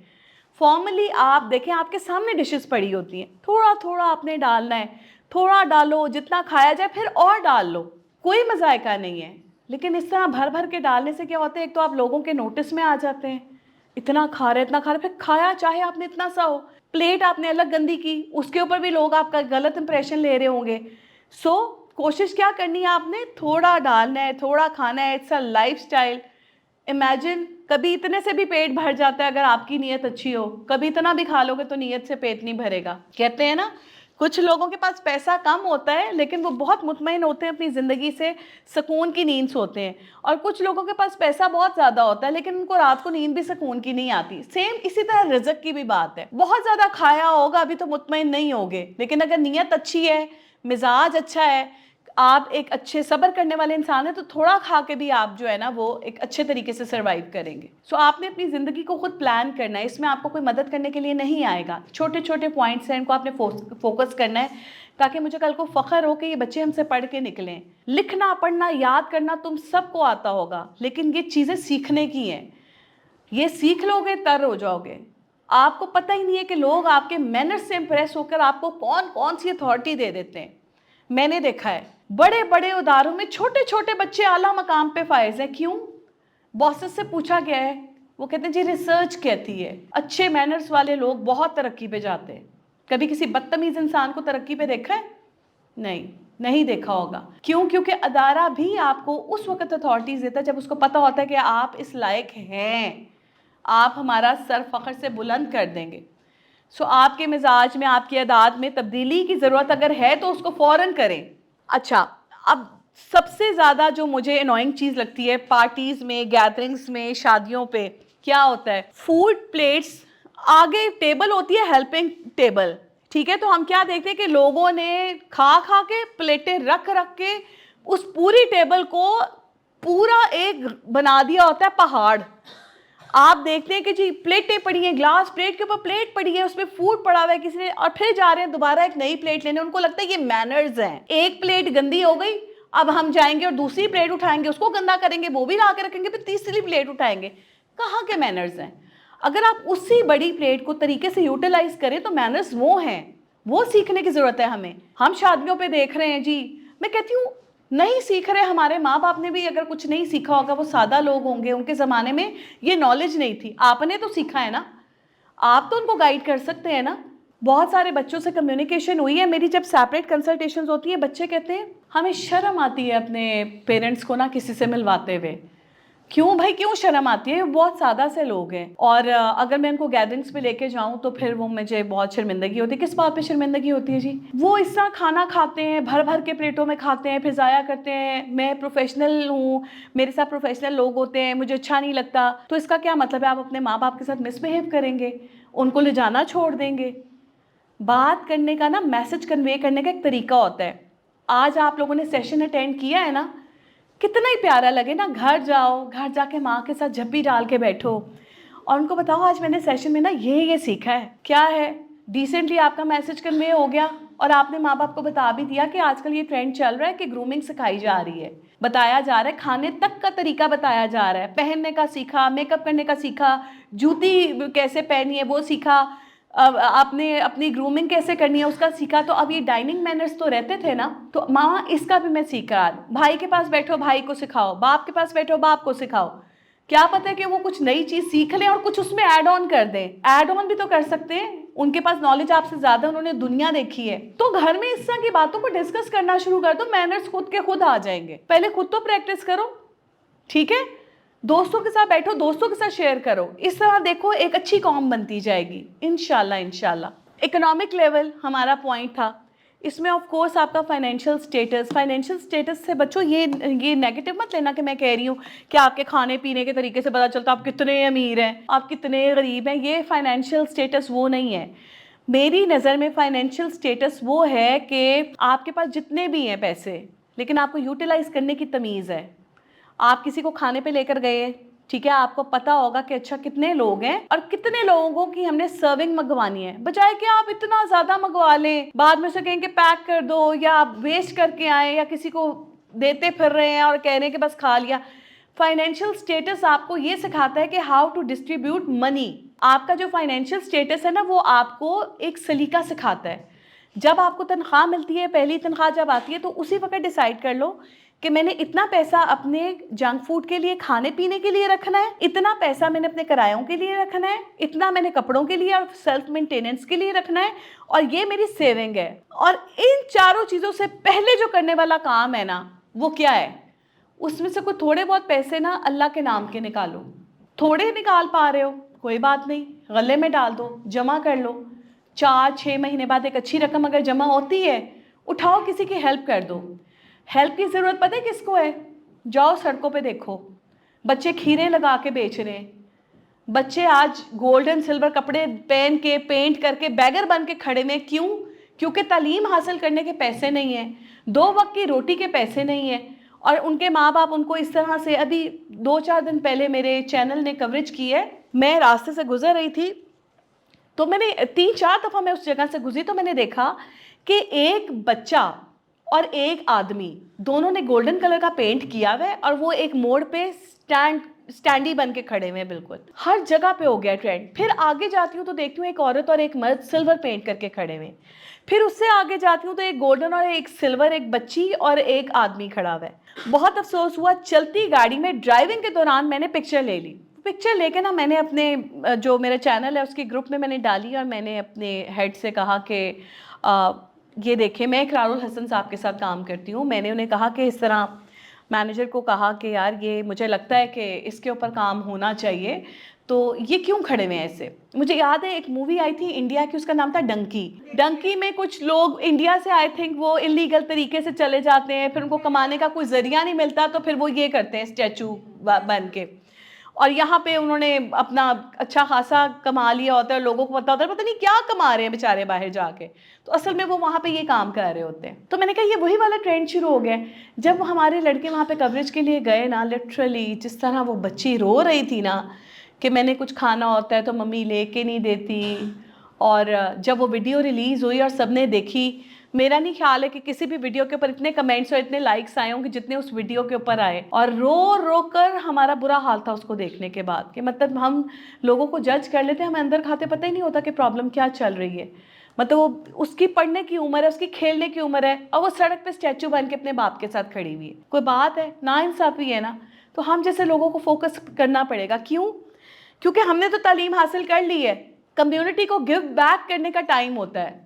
फॉर्मली आप देखें, आपके सामने डिशेस पड़ी होती हैं, थोड़ा थोड़ा आपने डालना है, थोड़ा डालो, जितना खाया जाए फिर और डाल लो, कोई मजायका नहीं है। लेकिन इस तरह भर भर के डालने से क्या होता है, एक तो आप लोगों के नोटिस में आ जाते हैं, इतना खा रहे इतना खा रहे, फिर खाया चाहे आपने इतना सा हो, प्लेट आपने अलग गंदी की, उसके ऊपर भी लोग आपका गलत इंप्रेशन ले रहे होंगे। सो कोशिश क्या करनी है आपने, थोड़ा डालना है, थोड़ा खाना है, it's a life style. Imagine कभी इतने से भी पेट भर जाता है अगर आपकी नीयत अच्छी हो, कभी इतना भी खा लोगे तो नीयत से पेट नहीं भरेगा। कहते हैं ना, कुछ लोगों के पास पैसा कम होता है लेकिन वो बहुत मुतमईन होते हैं, अपनी ज़िंदगी से सुकून की नींद सोते हैं, और कुछ लोगों के पास पैसा बहुत ज़्यादा होता है लेकिन उनको रात को नींद भी सुकून की नहीं आती। सेम इसी तरह रिज़्क की भी बात है, बहुत ज़्यादा खाया होगा अभी तो मुतमईन नहीं होगे, लेकिन अगर नीयत अच्छी है, मिजाज अच्छा है, आप एक अच्छे सब्र करने वाले इंसान हैं, तो थोड़ा खा के भी आप जो है ना वो एक अच्छे तरीके से सर्वाइव करेंगे। सो आपने अपनी ज़िंदगी को खुद प्लान करना है, इसमें आपको कोई मदद करने के लिए नहीं आएगा। छोटे छोटे पॉइंट्स हैं, इनको आपने फोकस करना है ताकि मुझे कल को फ़ख्र हो कि ये बच्चे हमसे पढ़ के निकलें। लिखना पढ़ना याद करना तुम सबको आता होगा, लेकिन ये चीज़ें सीखने की हैं, ये सीख लोगे तर हो जाओगे। आपको पता ही नहीं है कि लोग आपके मैनर्स से इंप्रेस होकर आपको कौन कौन सी अथॉरिटी दे देते हैं। मैंने देखा है बड़े बड़े उदारों में छोटे छोटे बच्चे आला मकाम पे फायज हैं। क्यों? बॉसेस से पूछा गया है, वो कहते हैं जी रिसर्च कहती है अच्छे मैनर्स वाले लोग बहुत तरक्की पे जाते हैं। कभी किसी बदतमीज इंसान को तरक्की पे देखा है? नहीं देखा होगा। क्यों? क्योंकि अदारा भी आपको उस वक्त अथॉरिटीज देता है जब उसको पता होता है कि आप इस लायक हैं, आप हमारा सर फख्र से बुलंद कर देंगे। सो आपके मिजाज में, आपकी आदत में तब्दीली की ज़रूरत अगर है तो उसको फ़ौरन करें। अच्छा, अब सबसे ज़्यादा जो मुझे अनोइंग चीज़ लगती है पार्टीज़ में, गैदरिंग्स में, शादियों पे क्या होता है, फूड प्लेट्स, आगे टेबल होती है हेल्पिंग टेबल, ठीक है, तो हम क्या देखते हैं कि लोगों ने खा खा के प्लेटें रख रख के उस पूरी टेबल को पूरा एक बना दिया होता है पहाड़। आप देखते हैं कि जी प्लेटें पड़ी हैं, ग्लास प्लेट के ऊपर प्लेट पड़ी है, उसमें फूड पड़ा हुआ है किसी ने, और फिर जा रहे हैं दोबारा एक नई प्लेट लेने। उनको लगता है ये मैनर्स हैं, एक प्लेट गंदी हो गई, अब हम जाएंगे और दूसरी प्लेट उठाएंगे, उसको गंदा करेंगे, वो भी ला के रखेंगे, फिर तीसरी प्लेट उठाएंगे। कहाँ के मैनर्स हैं? अगर आप उसी बड़ी प्लेट को तरीके से यूटिलाइज करें तो मैनर्स वो हैं, वो सीखने की ज़रूरत है हमें। हम शादियों पर देख रहे हैं जी, मैं कहती हूँ नहीं सीख रहे, हमारे माँ बाप ने भी अगर कुछ नहीं सीखा होगा, वो सादा लोग होंगे, उनके ज़माने में ये नॉलेज नहीं थी, आपने तो सीखा है ना, आप तो उनको गाइड कर सकते हैं ना। बहुत सारे बच्चों से कम्युनिकेशन हुई है मेरी, जब सेपरेट कंसल्टेशंस होती है, बच्चे कहते हैं हमें शर्म आती है अपने पेरेंट्स को ना किसी से मिलवाते हुए। क्यों भाई, क्यों शर्म आती है? बहुत सादा से लोग हैं, और अगर मैं इनको गैदरिंग्स पे लेके जाऊं तो फिर वो मुझे बहुत शर्मिंदगी होती है। किस बात पे शर्मिंदगी होती है जी? वो इस तरह खाना खाते हैं, भर भर के प्लेटों में खाते हैं, फिर ज़ाया करते हैं। मैं प्रोफेशनल हूँ, मेरे साथ प्रोफेशनल लोग होते हैं, मुझे अच्छा नहीं लगता, तो इसका क्या मतलब है? आप अपने माँ बाप के साथ मिसबिहेव करेंगे, उनको ले जाना छोड़ देंगे। बात करने का ना, मैसेज कन्वे करने का एक तरीका होता है। आज आप लोगों ने सेशन अटेंड किया है ना, कितना ही प्यारा लगे ना, घर जाओ, घर जाके माँ के साथ झप्पी डाल के बैठो और उनको बताओ आज मैंने सेशन में ना ये सीखा है। क्या है? डिसेंटली आपका मैसेज कन्वे हो गया, और आपने माँ बाप को बता भी दिया कि आजकल ये ट्रेंड चल रहा है कि ग्रूमिंग सिखाई जा रही है, बताया जा रहा है, खाने तक का तरीका बताया जा रहा है, पहनने का सीखा, मेकअप करने का सीखा, जूती कैसे पहनी है वो सीखा, अब आपने अपनी ग्रूमिंग कैसे करनी है उसका सीखा। तो अब ये डाइनिंग मैनर्स तो रहते थे ना, तो मामा इसका भी मैं सीखा। भाई के पास बैठो, भाई को सिखाओ, बाप के पास बैठो, बाप को सिखाओ। क्या पता है कि वो कुछ नई चीज़ सीख लें और कुछ उसमें ऐड ऑन कर दें। ऐड ऑन भी तो कर सकते हैं, उनके पास नॉलेज आपसे ज़्यादा, उन्होंने दुनिया देखी है। तो घर में इस तरह की बातों को डिस्कस करना शुरू कर दो, मैनर्स खुद के खुद आ जाएंगे। पहले खुद तो प्रैक्टिस करो, ठीक है? दोस्तों के साथ बैठो, दोस्तों के साथ शेयर करो, इस तरह देखो एक अच्छी कॉम बनती जाएगी इंशाल्लाह। इकोनॉमिक लेवल हमारा पॉइंट था, इसमें ऑफ कोर्स आपका फाइनेंशियल स्टेटस से बच्चों ये नेगेटिव मत लेना कि मैं कह रही हूँ कि आपके खाने पीने के तरीके से पता चलता आप कितने अमीर हैं, आप कितने गरीब हैं। ये फाइनेंशियल स्टेटस वो नहीं है। मेरी नज़र में फाइनेंशियल स्टेटस वो है कि आपके पास जितने भी हैं पैसे, लेकिन आपको यूटिलाइज करने की तमीज़ है। आप किसी को खाने पे लेकर गए, ठीक है, आपको पता होगा कि अच्छा कितने लोग हैं और कितने लोगों की हमने सर्विंग मंगवानी है, बजाय कि आप इतना ज़्यादा मंगवा लें, बाद में से कहें कि पैक कर दो, या आप वेस्ट करके आए, या किसी को देते फिर रहे हैं और कह रहे हैं कि बस खा लिया। फाइनेंशियल स्टेटस आपको ये सिखाता है कि हाउ टू डिस्ट्रीब्यूट मनी। आपका जो फाइनेंशियल स्टेटस है ना, वो आपको एक सलीका सिखाता है। जब आपको तनख्वाह मिलती है, पहली तनख्वाह जब आती है, तो उसी वक्त डिसाइड कर लो कि मैंने इतना पैसा अपने जंक फूड के लिए, खाने पीने के लिए रखना है, इतना पैसा मैंने अपने किरायों के लिए रखना है, इतना मैंने कपड़ों के लिए और सेल्फ मेंटेनेंस के लिए रखना है, और ये मेरी सेविंग है। और इन चारों चीज़ों से पहले जो करने वाला काम है ना, वो क्या है? उसमें से कुछ थोड़े बहुत पैसे ना अल्लाह के नाम के निकालो। थोड़े निकाल पा रहे हो, कोई बात नहीं, गले में डाल दो, जमा कर लो। 4-6 महीने बाद एक अच्छी रकम अगर जमा होती है, उठाओ, किसी की हेल्प कर दो। हेल्प की ज़रूरत पता है किसको है? जाओ सड़कों पे देखो, बच्चे खीरे लगा के बेच रहे हैं, बच्चे आज गोल्ड एंड सिल्वर कपड़े पहन के, पेंट करके बैगर बन के खड़े में। क्यों? क्योंकि तालीम हासिल करने के पैसे नहीं हैं, 2 वक्त की रोटी के पैसे नहीं हैं, और उनके माँ बाप उनको इस तरह से। अभी 2-4 दिन पहले मेरे चैनल ने कवरेज की है, मैं रास्ते से गुजर रही थी, तो मैंने 3-4 दफ़ा मैं उस जगह से गुजरी, तो मैंने देखा कि एक बच्चा और एक आदमी, दोनों ने गोल्डन कलर का पेंट किया हुआ है, और वो एक मोड़ पे स्टैंडी बन के खड़े हुए हैं। बिल्कुल हर जगह पे हो गया ट्रेंड। फिर आगे जाती हूँ तो देखती हूँ एक औरत और एक मर्द सिल्वर पेंट करके खड़े हुए। फिर उससे आगे जाती हूँ तो एक गोल्डन और एक सिल्वर, एक बच्ची और एक आदमी खड़ा हुआ है। बहुत अफसोस हुआ, चलती गाड़ी में ड्राइविंग के दौरान मैंने पिक्चर ले ली। पिक्चर लेके ना मैंने अपने जो मेरा चैनल है उसके ग्रुप में मैंने डाली, और मैंने अपने हेड से कहा कि ये देखें, मैं इकरारुल हसन साहब के साथ काम करती हूँ। मैंने उन्हें कहा कि इस तरह, मैनेजर को कहा कि यार ये मुझे लगता है कि इसके ऊपर काम होना चाहिए, तो ये क्यों खड़े हुए हैं ऐसे? मुझे याद है एक मूवी आई थी इंडिया की, उसका नाम था डंकी। डंकी में कुछ लोग इंडिया से, आई थिंक, वो इलीगल तरीके से चले जाते हैं, फिर उनको कमाने का कोई ज़रिया नहीं मिलता, तो फिर वो ये करते हैं स्टैचू बन के, और यहाँ पे उन्होंने अपना अच्छा खासा कमा लिया होता है, लोगों को पता होता है पता नहीं क्या कमा रहे हैं बेचारे बाहर जाके, तो असल में वो वहाँ पे ये काम कर रहे होते हैं। तो मैंने कहा ये वही वाला ट्रेंड शुरू हो गया। जब हमारे लड़के वहाँ पे कवरेज के लिए गए ना, लिटरली जिस तरह वो बच्ची रो रही थी ना कि मैंने कुछ खाना होता है तो मम्मी लेके नहीं देती, और जब वो वीडियो रिलीज़ हुई और सबने देखी, मेरा नहीं ख्याल है कि किसी भी वीडियो के ऊपर इतने कमेंट्स और इतने लाइक्स आए होंगे जितने उस वीडियो के ऊपर आए, और रो रो कर हमारा बुरा हाल था उसको देखने के बाद। कि मतलब हम लोगों को जज कर लेते हैं, हमें अंदर खाते पता ही नहीं होता कि प्रॉब्लम क्या चल रही है। मतलब वो, उसकी पढ़ने की उम्र है, उसकी खेलने की उम्र है, और वो सड़क पे स्टैचू बन के अपने बाप के साथ खड़ी हुई है। कोई बात है? ना इंसाफी है ना। तो हम जैसे लोगों को फोकस करना पड़ेगा। क्यों? क्योंकि हमने तो तालीम हासिल कर ली है, कम्युनिटी को गिव बैक करने का टाइम होता है।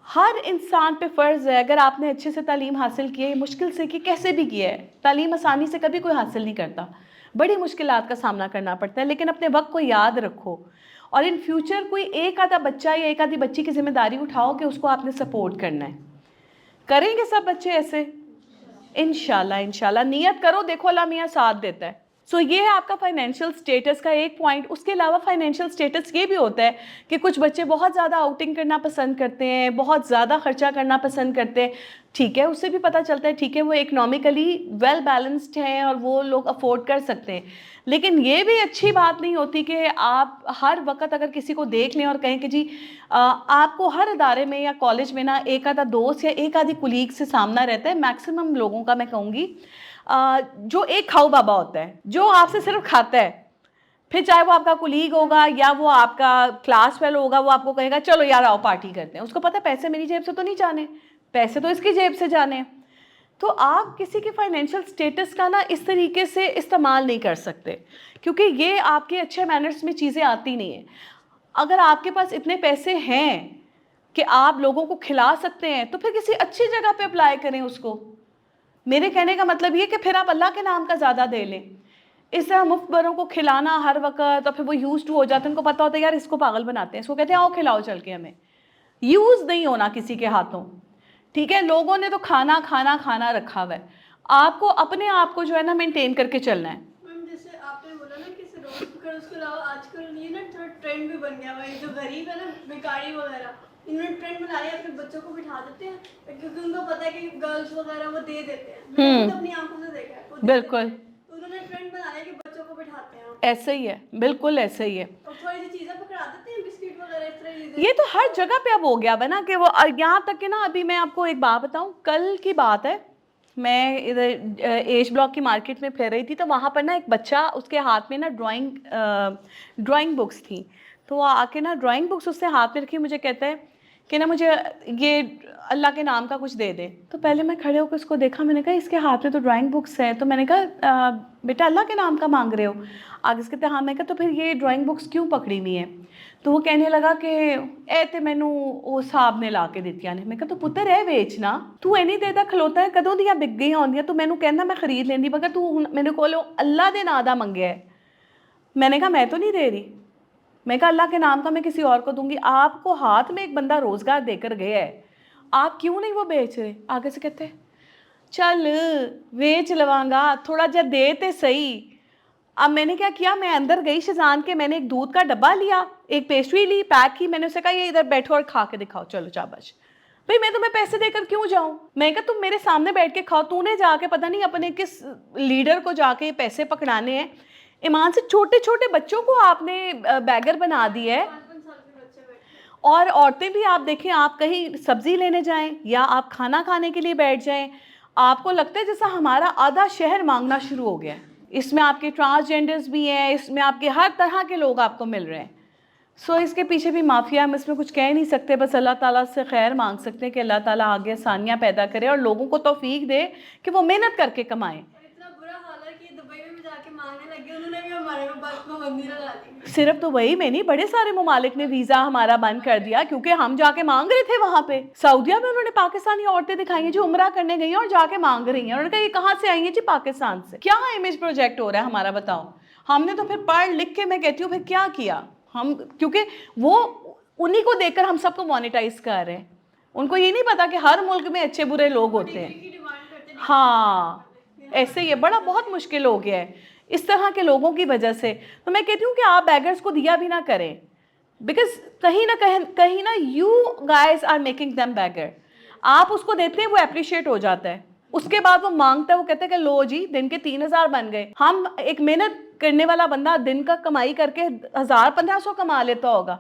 हर इंसान पे फ़र्ज़ है, अगर आपने अच्छे से तालीम हासिल की है, मुश्किल से कि कैसे भी किया है, तालीम आसानी से कभी कोई हासिल नहीं करता, बड़ी मुश्किलात का सामना करना पड़ता है। लेकिन अपने वक्त को याद रखो, और इन फ्यूचर कोई एक आधा बच्चा या एक आधी बच्ची की जिम्मेदारी उठाओ कि उसको आपने सपोर्ट करना है। करेंगे सब बच्चे ऐसे? इंशाल्लाह इंशाल्लाह। नियत करो, देखो अल्लाह मियाँ साथ देता है। सो ये है आपका फाइनेंशियल स्टेटस का एक पॉइंट। उसके अलावा फाइनेंशियल स्टेटस ये भी होता है कि कुछ बच्चे बहुत ज़्यादा आउटिंग करना पसंद करते हैं, बहुत ज़्यादा खर्चा करना पसंद करते हैं। ठीक है, उससे भी पता चलता है, ठीक है, वो इकोनॉमिकली वेल बैलेंस्ड हैं और वो लोग अफोर्ड कर सकते हैं। लेकिन ये भी अच्छी बात नहीं होती कि आप हर वक्त अगर किसी को देख लें और कहें कि जी आपको हर इदारे में या कॉलेज में ना एक आधा दोस्त या एक आधी कुलीग से सामना रहता है। मैक्सिमम लोगों का मैं कहूँगी जो एक खाऊ बाबा होता है, जो आपसे सिर्फ खाता है। फिर चाहे वो आपका कुलीग होगा या वो आपका क्लास फेलो होगा, वो आपको कहेगा चलो यार आओ पार्टी करते हैं। उसको पता है पैसे मेरी जेब से तो नहीं जाने, पैसे तो इसकी जेब से जाने। तो आप किसी के फाइनेंशियल स्टेटस का ना इस तरीके से इस्तेमाल नहीं कर सकते, क्योंकि ये आपके अच्छे मैनर्स में चीज़ें आती नहीं हैं। अगर आपके पास इतने पैसे हैं कि आप लोगों को खिला सकते हैं, तो फिर किसी अच्छी जगह पे अप्लाई करें उसको। मेरे कहने का मतलब ये कि फिर आप अल्लाह के नाम का ज़्यादा दे लें। इस तरह मुफ्त बरों को खिलाना हर वक्त, तो फिर वो यूज टू हो जाते हैं, उनको पता होता है यार इसको पागल बनाते हैं, इसको कहते हैं आओ खिलाओ चल के हमें। यूज़ नहीं होना किसी के हाथों, ठीक है। लोगों ने तो खाना खाना खाना रखा हुआ है, आपको अपने आप को जो है ना मेंटेन करके चलना है। जैसे आपने बोला ना कि रोज कर, उसके अलावा आजकल ये ना थोड़ा ट्रेंड भी बन गया हुआ है, जो गरीब है ना, भिखारी वगैरह, इन्होंने ट्रेंड बना लिया, अपने बच्चों को बिठा देते हैं क्योंकि उनको पता है कि गर्ल्स वगैरह वो दे देते हैं। मैंने अपनी आंखों से देखा है, बिल्कुल, तो उन्होंने ट्रेंड बना लिया कि बच्चों को बिठाते हैं। ऐसे ही है, बिल्कुल ऐसे ही है। और थोड़ी सी चीजें पकड़ा देते हैं, बिस्किट वगैरह इस तरह चीजें। ये तो हर जगह पे अब हो गया है ना कि वो, यहाँ तक कि ना, अभी मैं आपको एक बात बताऊं, कल की बात है, मैं इधर एज ब्लॉक की मार्केट में फिर रही थी, तो वहाँ पर ना एक बच्चा, उसके हाथ में ना ड्राइंग बुक्स थी। तो वो आके ना ड्राइंग बुक्स उसने हाथ में रखी, मुझे कहता है कि ना मुझे ये अल्लाह के नाम का कुछ दे दे। तो पहले मैं खड़े होकर उसको देखा, मैंने कहा इसके हाथ में तो ड्राइंग बुक्स है। तो मैंने कहा बेटा अल्लाह के नाम का मांग रहे हो? आगे से कहते हाँ। मैं कहा तो फिर ये ड्राइंग बुक्स क्यों पकड़ी हुई हैं? तो वो कहने लगा कि ए ते मैनू वो साहब ने ला के दित्तियां ने। मैं कहा तो पुत्तर है वेचना, तू इन्नी देर तक खलोता है, कदों दियां बिक गई होंदियां, तू मैनू कहना मैं खरीद लेंदी, मगर तू मेरे को अल्लाह दे नाम दा मंगया है। मैंने कहा मैं तो नहीं दे रही। मैं कहा अल्लाह के नाम का मैं किसी और को दूंगी, आपको हाथ में एक बंदा रोजगार देकर गया है, आप क्यों नहीं वो बेच रहे? आगे से कहते चल बेच लवांगा, थोड़ा जा दे ते सही। अब मैंने क्या किया, मैं अंदर गई शजान के, मैंने एक दूध का डब्बा लिया, एक पेस्ट्री ली, पैक की, मैंने उसे कहा ये इधर बैठो और खा के दिखाओ, चलो शाबाश। भाई मैं तुम्हें पैसे देकर क्यों जाऊं? मैं कहा तुम मेरे सामने बैठ के खाओ, तूने जाके पता नहीं अपने किस लीडर को जाके पैसे पकड़ाने हैं। ईमान से छोटे छोटे बच्चों को आपने बैगर बना दिया है। 5-5 साल के बच्चे बैठे। और औरतें भी आप देखें, आप कहीं सब्जी लेने जाएं या आप खाना खाने के लिए बैठ जाएं, आपको लगता है जैसा हमारा आधा शहर मांगना शुरू हो गया है। इसमें आपके ट्रांसजेंडर्स भी हैं, इसमें आपके हर तरह के लोग आपको मिल रहे हैं। सो इसके पीछे भी माफिया, हम इसमें कुछ कह नहीं सकते, बस अल्लाह ताला से खैर मांग सकते हैं कि अल्लाह ताला आगे आसानियाँ पैदा करे और लोगों को तौफीक दे कि वो मेहनत करके कमाएं। और इतना बुरा हाल है कि दुबई में भी जाके मांगने लगे, उन्होंने भी हमारे पाबंदी लगा दी। सिर्फ तो वही में नहीं, बड़े सारे ममालिक ने वीज़ा हमारा बंद कर दिया क्योंकि हम जाके मांग रहे थे वहाँ पे। सऊदिया में उन्होंने पाकिस्तानी औरतें दिखाई हैं जो उम्रा करने गई हैं और जाके मांग रही हैं। उन्होंने कहा ये कहाँ से आई हैं जी? पाकिस्तान से। क्या इमेज प्रोजेक्ट हो रहा है हमारा, बताओ? हमने तो फिर पढ़ लिख के, मैं कहती हूँ फिर क्या किया हम, क्योंकि वो उन्हीं को देखकर हम सबको मोनेटाइज कर रहे हैं। उनको ये नहीं पता कि हर मुल्क में अच्छे बुरे लोग होते हैं। की डिमांड करते हैं। हाँ, ऐसे ये बड़ा बहुत मुश्किल हो गया है इस तरह के लोगों की वजह से। तो मैं कहती हूँ कि आप बैगर्स को दिया भी ना करें, बिकॉज कहीं ना you guys are making them beggar. आप उसको देते हैं, वो अप्रिशिएट हो जाता है, उसके बाद वो मांगता है, वो कहते हैं कि लो जी दिन के 3000 बन गए। हम एक मेहनत करने वाला बंदा दिन का कमाई करके 1000-1500 कमा लेता होगा।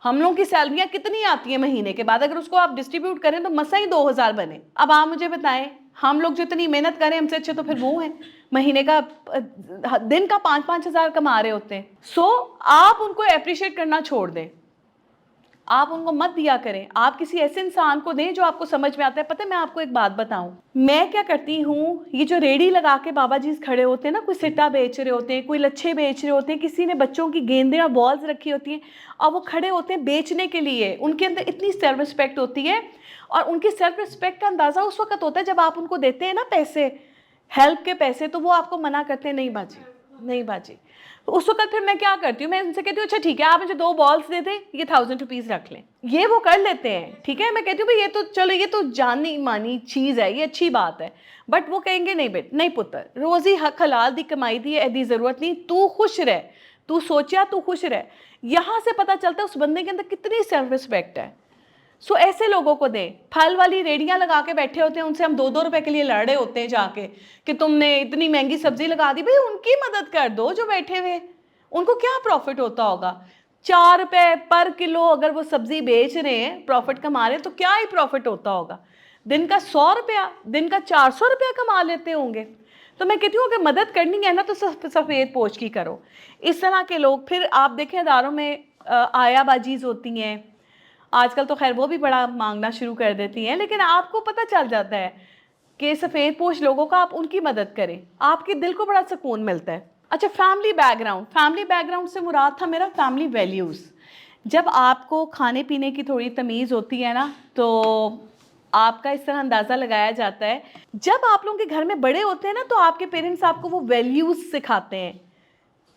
हम लोगों की सैलरियाँ कितनी आती हैं महीने के बाद, अगर उसको आप डिस्ट्रीब्यूट करें तो मसा ही 2000 बने। अब आप मुझे बताएं, हम लोग जो इतनी मेहनत करें हमसे अच्छे तो फिर वो हैं महीने का दिन का 5-5 हज़ार कमा रहे होते हैं। सो आप उनको अप्रिशिएट करना छोड़ दें, आप उनको मत दिया करें, आप किसी ऐसे इंसान को दें जो आपको समझ में आता है। पता है मैं आपको एक बात बताऊं, मैं क्या करती हूँ, ये जो रेडी लगा के बाबा जी खड़े होते हैं ना, कोई सिट्टा बेच रहे होते हैं, कोई लच्छे बेच रहे होते हैं, किसी ने बच्चों की गेंदें और बॉल्स रखी होती हैं और वो खड़े होते हैं बेचने के लिए। उनके अंदर इतनी सेल्फ रिस्पेक्ट होती है और उनकी सेल्फ रिस्पेक्ट का अंदाज़ा उस वक्त होता है जब आप उनको देते हैं ना पैसे, हेल्प के पैसे, तो वो आपको मना करते हैं, नहीं बाजी नहीं बाजी। तो उस वक्त फिर मैं क्या करती हूँ, मैं उनसे कहती हूँ अच्छा ठीक है आप मुझे 2 बॉल्स दे दें, ये 1000 रुपीज़ रख लें। ये वो कर लेते हैं, ठीक है। मैं कहती हूँ भाई ये तो चलो, ये तो जानी मानी चीज़ है, ये अच्छी बात है। बट वो कहेंगे नहीं बेट नहीं पुत्र, रोज़ी हक हलाल दी कमाई दी एदी ज़रूरत नहीं, तू खुश रह, तू सोचा तू खुश रह। यहाँ से पता चलता है उस बंदे के अंदर कितनी सेल्फ रिस्पेक्ट है। सो ऐसे लोगों को दें। फल वाली रेडियां लगा के बैठे होते हैं, उनसे हम 2-2 रुपए के लिए लड़ रहे होते हैं जाके कि तुमने इतनी महंगी सब्जी लगा दी। भाई उनकी मदद कर दो जो बैठे हुए, उनको क्या प्रॉफिट होता होगा? 4 रुपए पर किलो अगर वो सब्जी बेच रहे हैं, प्रॉफिट कमा रहे हैं, तो क्या ही प्रॉफिट होता होगा? दिन का 100 रुपया, दिन का 400 रुपया कमा लेते होंगे। तो मैं कहती हूँ अगर मदद करनी है ना तो सफ़ेद पोश की करो। इस तरह के लोग फिर आप देखें अदारों में आयाबाजीज होती हैं आजकल, तो खैर वो भी बड़ा मांगना शुरू कर देती हैं, लेकिन आपको पता चल जाता है कि सफ़ेद पोश लोगों का आप उनकी मदद करें, आपके दिल को बड़ा सुकून मिलता है। अच्छा, फैमिली बैकग्राउंड से मुराद था मेरा फैमिली वैल्यूज़। जब आपको खाने पीने की थोड़ी तमीज़ होती है ना, तो आपका इस तरह अंदाज़ा लगाया जाता है, जब आप लोगों के घर में बड़े होते हैं ना तो आपके पेरेंट्स आपको वो वैल्यूज़ सिखाते हैं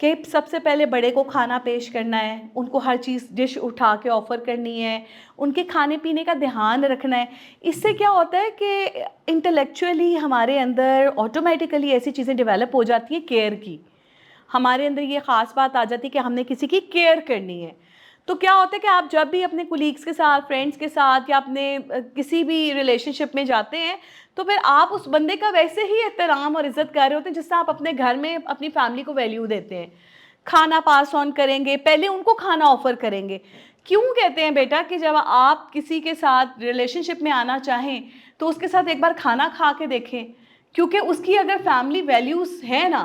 कि सबसे पहले बड़े को खाना पेश करना है, उनको हर चीज़ डिश उठा के ऑफ़र करनी है, उनके खाने पीने का ध्यान रखना है। इससे क्या होता है कि इंटेलेक्चुअली हमारे अंदर ऑटोमेटिकली ऐसी चीज़ें डेवलप हो जाती हैं केयर की। हमारे अंदर ये ख़ास बात आ जाती है कि हमने किसी की केयर करनी है। तो क्या होता है कि आप जब भी अपने कुलीग्स के साथ, फ्रेंड्स के साथ या अपने किसी भी रिलेशनशिप में जाते हैं तो फिर आप उस बंदे का वैसे ही एहतराम और इज़्ज़त कर रहे होते हैं जिससे आप अपने घर में अपनी फैमिली को वैल्यू देते हैं। खाना पास ऑन करेंगे, पहले उनको खाना ऑफ़र करेंगे। क्यों कहते हैं बेटा कि जब आप किसी के साथ रिलेशनशिप में आना चाहें तो उसके साथ एक बार खाना खा के देखें क्योंकि उसकी अगर फैमिली वैल्यूज़ है ना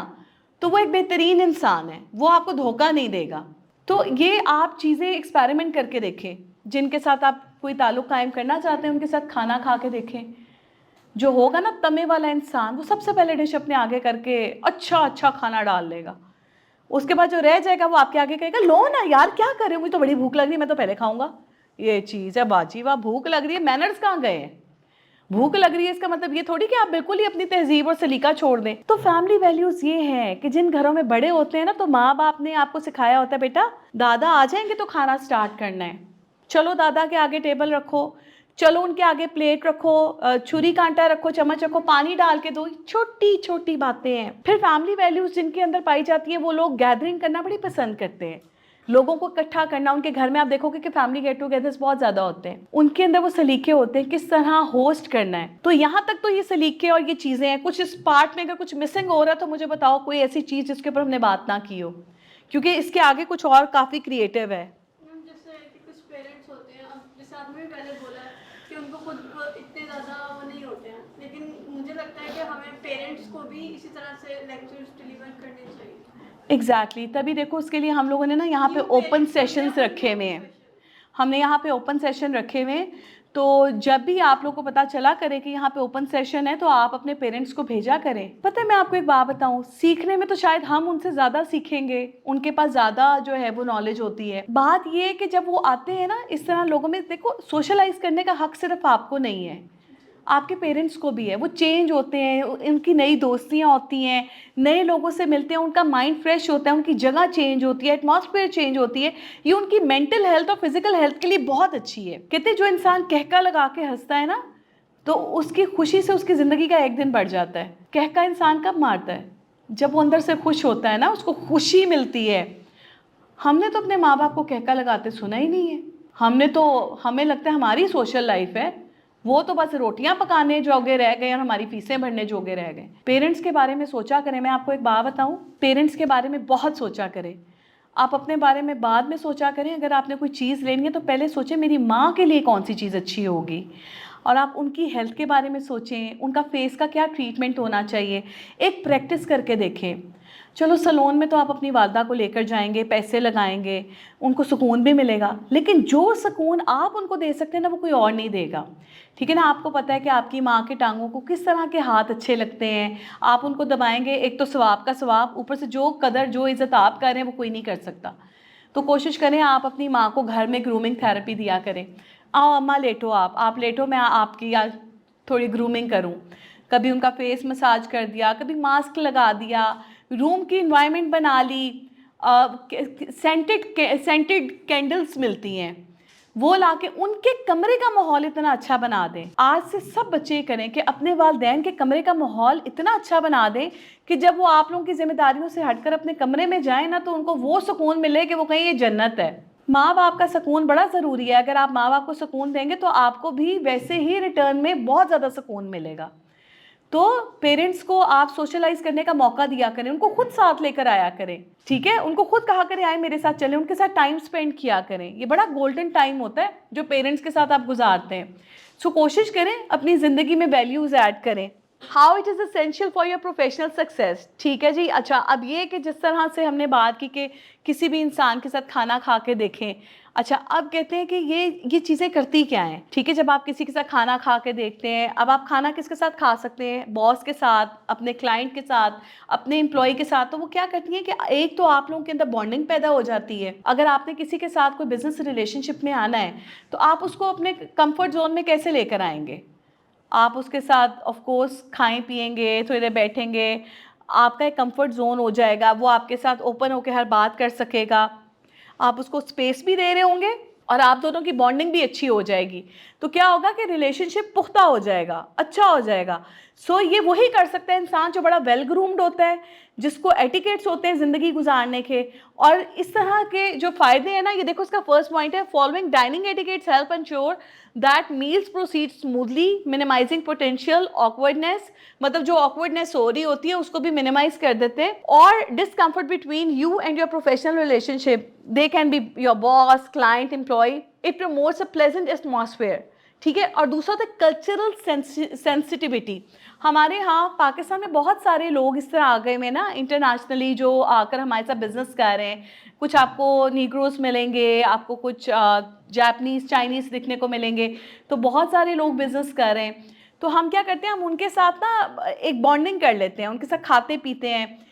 तो वो एक बेहतरीन इंसान है, वो आपको धोखा नहीं देगा। तो ये आप चीज़ें एक्सपेरिमेंट करके देखें, जिनके साथ आप कोई ताल्लुक़ कायम करना चाहते हैं उनके साथ खाना खा के देखें। जो होगा ना तमे वाला इंसान, वो सबसे पहले डिश अपने आगे करके अच्छा अच्छा खाना डाल लेगा। उसके बाद जो रह जाएगा वो आपके आगे कहेगा लो ना यार क्या कर रहे हो, मुझे तो बड़ी भूख लग रही है, मैं तो पहले खाऊंगा। ये चीज़ है बाजी वाह, भूख लग रही है, मैनर्स कहाँ गए हैं? भूख लग रही है इसका मतलब ये थोड़ी कि आप बिल्कुल ही अपनी तहजीब और सलीका छोड़ दें। तो फैमिली वैल्यूज़ ये हैं कि जिन घरों में बड़े होते हैं ना, तो माँ बाप ने आपको सिखाया होता है बेटा दादा आ जाएंगे तो खाना स्टार्ट करना है, चलो दादा के आगे टेबल रखो, चलो उनके आगे प्लेट रखो, छुरी कांटा रखो, चम्मच रखो, पानी डाल के दो। छोटी छोटी बातें हैं। फिर फैमिली वैल्यूज़ जिनके अंदर पाई जाती है, वो लोग गैदरिंग करना बड़ी पसंद करते हैं, लोगों को इकट्ठा करना। उनके घर में आप देखोगे कि फैमिली गेट टुगेदर्स बहुत ज़्यादा होते हैं। उनके अंदर वो सलीके होते हैं किस तरह होस्ट करना है। तो यहाँ तक तो ये सलीके और ये चीज़ें हैं। कुछ इस पार्ट में अगर कुछ मिसिंग हो रहा है तो मुझे बताओ कोई ऐसी चीज़ जिसके ऊपर हमने बात ना की हो, क्योंकि इसके आगे कुछ और काफ़ी क्रिएटिव है। जैसे कि कुछ पेरेंट्स होते हैं, अब जैसे आपने भी पहले बोला कि उनको खुद इतने ज़्यादा वो नहीं होते हैं, लेकिन मुझे लगता है कि हमें पेरेंट्स को भी इसी तरह से लेक्चर्स डिलीवर करने चाहिए। एग्जैक्टली तभी देखो उसके लिए हम लोगों ने ना यहाँ पे ओपन सेशंस रखे हुए हैं। हमने यहाँ पे ओपन सेशन रखे हुए हैं, तो जब भी आप लोग को पता चला करें कि यहाँ पे ओपन सेशन है तो आप अपने पेरेंट्स को भेजा करें। पता है मैं आपको एक बात बताऊँ, सीखने में तो शायद हम उनसे ज़्यादा सीखेंगे, उनके पास ज़्यादा जो है वो नॉलेज होती है। बात ये है कि जब वो आते हैं ना इस तरह लोगों में, देखो सोशलाइज करने का हक सिर्फ आपको नहीं है, आपके पेरेंट्स को भी है। वो चेंज होते हैं, उनकी नई दोस्तियाँ होती हैं, नए लोगों से मिलते हैं, उनका माइंड फ्रेश होता है, उनकी जगह चेंज होती है, एटमॉस्फेयर चेंज होती है। ये उनकी मेंटल हेल्थ और फिजिकल हेल्थ के लिए बहुत अच्छी है। कहते जो इंसान कहका लगा के हंसता है ना तो उसकी खुशी से उसकी ज़िंदगी का एक दिन बढ़ जाता है। कहका इंसान कब मारता है? जब वो अंदर से खुश होता है ना, उसको खुशी मिलती है। हमने तो अपने माँ बाप को कहका लगाते सुना ही नहीं है। हमें लगता है हमारी सोशल लाइफ है, वो तो बस रोटियां पकाने जोगे रह गए और हमारी फीसें भरने जोगे रह गए। पेरेंट्स के बारे में सोचा करें। मैं आपको एक बात बताऊं, पेरेंट्स के बारे में बहुत सोचा करें। आप अपने बारे में बाद में सोचा करें। अगर आपने कोई चीज़ लेनी है तो पहले सोचें मेरी माँ के लिए कौन सी चीज़ अच्छी होगी, और आप उनकी हेल्थ के बारे में सोचें, उनका फेस का क्या ट्रीटमेंट होना चाहिए। एक प्रैक्टिस करके देखें। चलो सलोन में तो आप अपनी वालदा को लेकर जाएंगे, पैसे लगाएंगे, उनको सुकून भी मिलेगा, लेकिन जो सुकून आप उनको दे सकते हैं ना वो कोई और नहीं देगा। ठीक है ना? आपको पता है कि आपकी माँ के टांगों को किस तरह के हाथ अच्छे लगते हैं, आप उनको दबाएंगे, एक तो सवाब का सवाब, ऊपर से जो कदर जो इज़्ज़त आप कर रहे हैं वो कोई नहीं कर सकता। तो कोशिश करें आप अपनी माँ को घर में ग्रूमिंग थेरेपी दिया करें। आओ अम्मा लेटो, आप लेटो, मैं आपकी आज थोड़ी ग्रूमिंग करूँ। कभी उनका फेस मसाज कर दिया, कभी मास्क लगा दिया, रूम की इन्वायरमेंट बना ली। सेंटेड कैंडल्स मिलती हैं, वो लाके उनके कमरे का माहौल इतना अच्छा बना दें। आज से सब बच्चे करें कि अपने वालिदैन के कमरे का माहौल इतना अच्छा बना दें कि जब वो आप लोगों की जिम्मेदारियों से हटकर अपने कमरे में जाएं ना तो उनको वो सुकून मिले कि वो कहीं ये जन्नत है। माँ बाप का सुकून बड़ा ज़रूरी है। अगर आप माँ बाप को सुकून देंगे तो आपको भी वैसे ही रिटर्न में बहुत ज़्यादा सुकून मिलेगा। तो पेरेंट्स को आप सोशलाइज करने का मौका दिया करें, उनको खुद साथ लेकर आया करें। ठीक है, उनको खुद कहा करें आए मेरे साथ चलें, उनके साथ टाइम स्पेंड किया करें। ये बड़ा गोल्डन टाइम होता है जो पेरेंट्स के साथ आप गुजारते हैं। सो कोशिश करें अपनी ज़िंदगी में वैल्यूज़ ऐड करें। How it is essential for your professional success. ठीक है जी। अच्छा, अब ये कि जिस तरह से हमने बात की कि किसी भी इंसान के साथ खाना खा के देखें। अच्छा, अब कहते हैं कि ये चीज़ें करती क्या हैं। ठीक है, जब आप किसी के साथ खाना खा के देखते हैं, अब आप खाना किसके साथ खा सकते हैं? बॉस के साथ, अपने क्लाइंट के साथ, अपने एम्प्लॉय के साथ। तो वो क्या करती हैं कि एक तो आप लोगों के अंदर बॉन्डिंग पैदा हो जाती है। अगर आपने किसी के साथ कोई बिजनेस रिलेशनशिप में आना है तो आप उसको अपने कंफर्ट जोन में कैसे लेकर आएंगे? आप उसके साथ ऑफ कोर्स खाएं पिएंगे, थोड़ी देर बैठेंगे, आपका एक कंफर्ट जोन हो जाएगा, वो आपके साथ ओपन होकर हर बात कर सकेगा, आप उसको स्पेस भी दे रहे होंगे और आप दोनों की बॉन्डिंग भी अच्छी हो जाएगी। तो क्या होगा कि रिलेशनशिप पुख्ता हो जाएगा, अच्छा हो जाएगा। सो ये वही कर सकता है इंसान जो बड़ा वेल ग्रूम्ड होता है, जिसको एटिकेट्स होते हैं ज़िंदगी गुजारने के। और इस तरह के जो फ़ायदे हैं ना, ये देखो इसका फर्स्ट पॉइंट है, following dining etiquettes help ensure that meals proceed smoothly, minimising potential awkwardness. मतलब जो ऑकवर्डनेस हो रही होती है उसको भी मिनिमाइज कर देते हैं। और discomfort between you and your professional relationship, they can be your boss, client, employ. It promotes a pleasant atmosphere. ठीक है। और दूसरा होता है कल्चरल सेंसिटिविटी। हमारे यहाँ पाकिस्तान में बहुत सारे लोग इस तरह आ गए में ना इंटरनेशनली, जो आकर हमारे साथ बिजनेस कर रहे हैं। कुछ आपको नीग्रोस मिलेंगे, आपको कुछ जापानीज़ चाइनीज़ दिखने को मिलेंगे, तो बहुत सारे लोग बिजनेस कर रहे हैं। तो हम क्या करते हैं, हम उनके साथ ना एक बॉन्डिंग कर लेते हैं, उनके साथ खाते पीते हैं।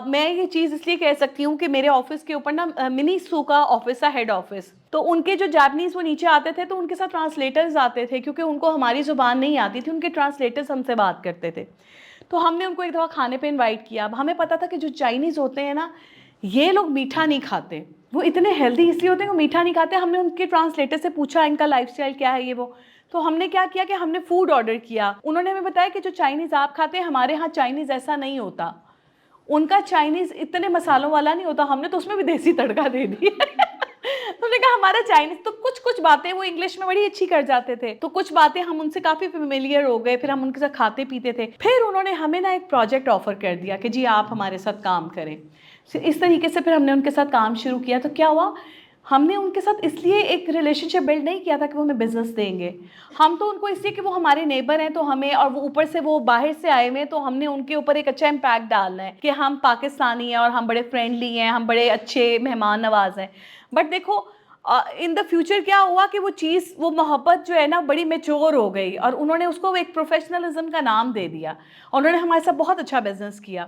मैं ये चीज़ इसलिए कह सकती हूँ कि मेरे ऑफिस के ऊपर ना मिनी सू का ऑफिस है, हेड ऑफिस। तो उनके जो जापानीज़ वो नीचे आते थे, तो उनके साथ ट्रांसलेटर्स आते थे, क्योंकि उनको हमारी ज़ुबान नहीं आती थी, उनके ट्रांसलेटर्स हमसे बात करते थे। तो हमने उनको एक दफ़ा खाने पे इनवाइट किया। अब हमें पता था कि जो चाइनीज़ होते हैं ना, ये लोग मीठा नहीं खाते, वो इतने हेल्दी इसलिए होते हैं, वो मीठा नहीं खाते। हमने उनके ट्रांसलेटर से पूछा इनका लाइफस्टाइल क्या है, ये वो। तो हमने क्या किया कि हमने फूड ऑर्डर किया। उन्होंने हमें बताया कि जो चाइनीज़ आप खाते हैं, हमारे यहाँ चाइनीज़ ऐसा नहीं होता, उनका चाइनीज़ इतने मसालों वाला नहीं होता। हमने तो उसमें भी देसी तड़का दे दिया। तो उन्होंने कहा हमारा चाइनीज़, तो कुछ कुछ बातें वो इंग्लिश में बड़ी अच्छी कर जाते थे, तो कुछ बातें हम उनसे काफ़ी फेमिलियर हो गए, फिर हम उनके साथ खाते पीते थे। फिर उन्होंने हमें ना एक प्रोजेक्ट ऑफर कर दिया कि जी आप हमारे साथ काम करें। इस तरीके से फिर हमने उनके साथ काम शुरू किया। तो क्या हुआ, हमने उनके साथ इसलिए एक रिलेशनशिप बिल्ड नहीं किया था कि वो हमें बिजनेस देंगे। हम तो उनको इसलिए कि वो हमारे नेबर हैं, तो हमें, और वो ऊपर से वो बाहर से आए हुए हैं, तो हमने उनके ऊपर एक अच्छा इम्पैक्ट डालना है कि हम पाकिस्तानी हैं और हम बड़े फ्रेंडली हैं, हम बड़े अच्छे मेहमान नवाज हैं। बट देखो इन द फ्यूचर क्या हुआ कि वो चीज़, वो मोहब्बत जो है ना बड़ी मेच्योर हो गई, और उन्होंने उसको एक प्रोफेशनलिज्म का नाम दे दिया। उन्होंने हमारे साथ बहुत अच्छा बिजनेस किया।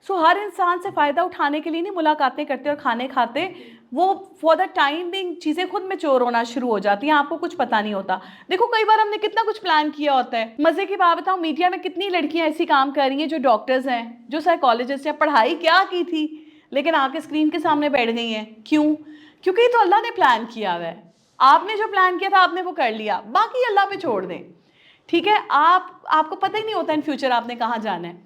सो हर इंसान से फ़ायदा उठाने के लिए नहीं मुलाकातें करते और खाने खाते, वो फॉर द टाइम बिंग चीज़ें खुद मेच्योर होना शुरू हो जाती हैं, आपको कुछ पता नहीं होता। देखो कई बार हमने कितना कुछ प्लान किया होता है। मज़े की बात बताऊँ, मीडिया में कितनी लड़कियाँ ऐसी काम कर रही हैं जो डॉक्टर्स हैं, जो साइकोलॉजिस्ट हैं, पढ़ाई क्या की थी, लेकिन आके स्क्रीन के सामने बैठ गई हैं। क्यों? क्योंकि ये तो अल्लाह ने प्लान किया हुआ है। आपने जो प्लान किया था आपने वो कर लिया, बाकी अल्लाह पे छोड़ दें। ठीक है, आपको पता ही नहीं होता इन फ्यूचर आपने कहाँ जाना है।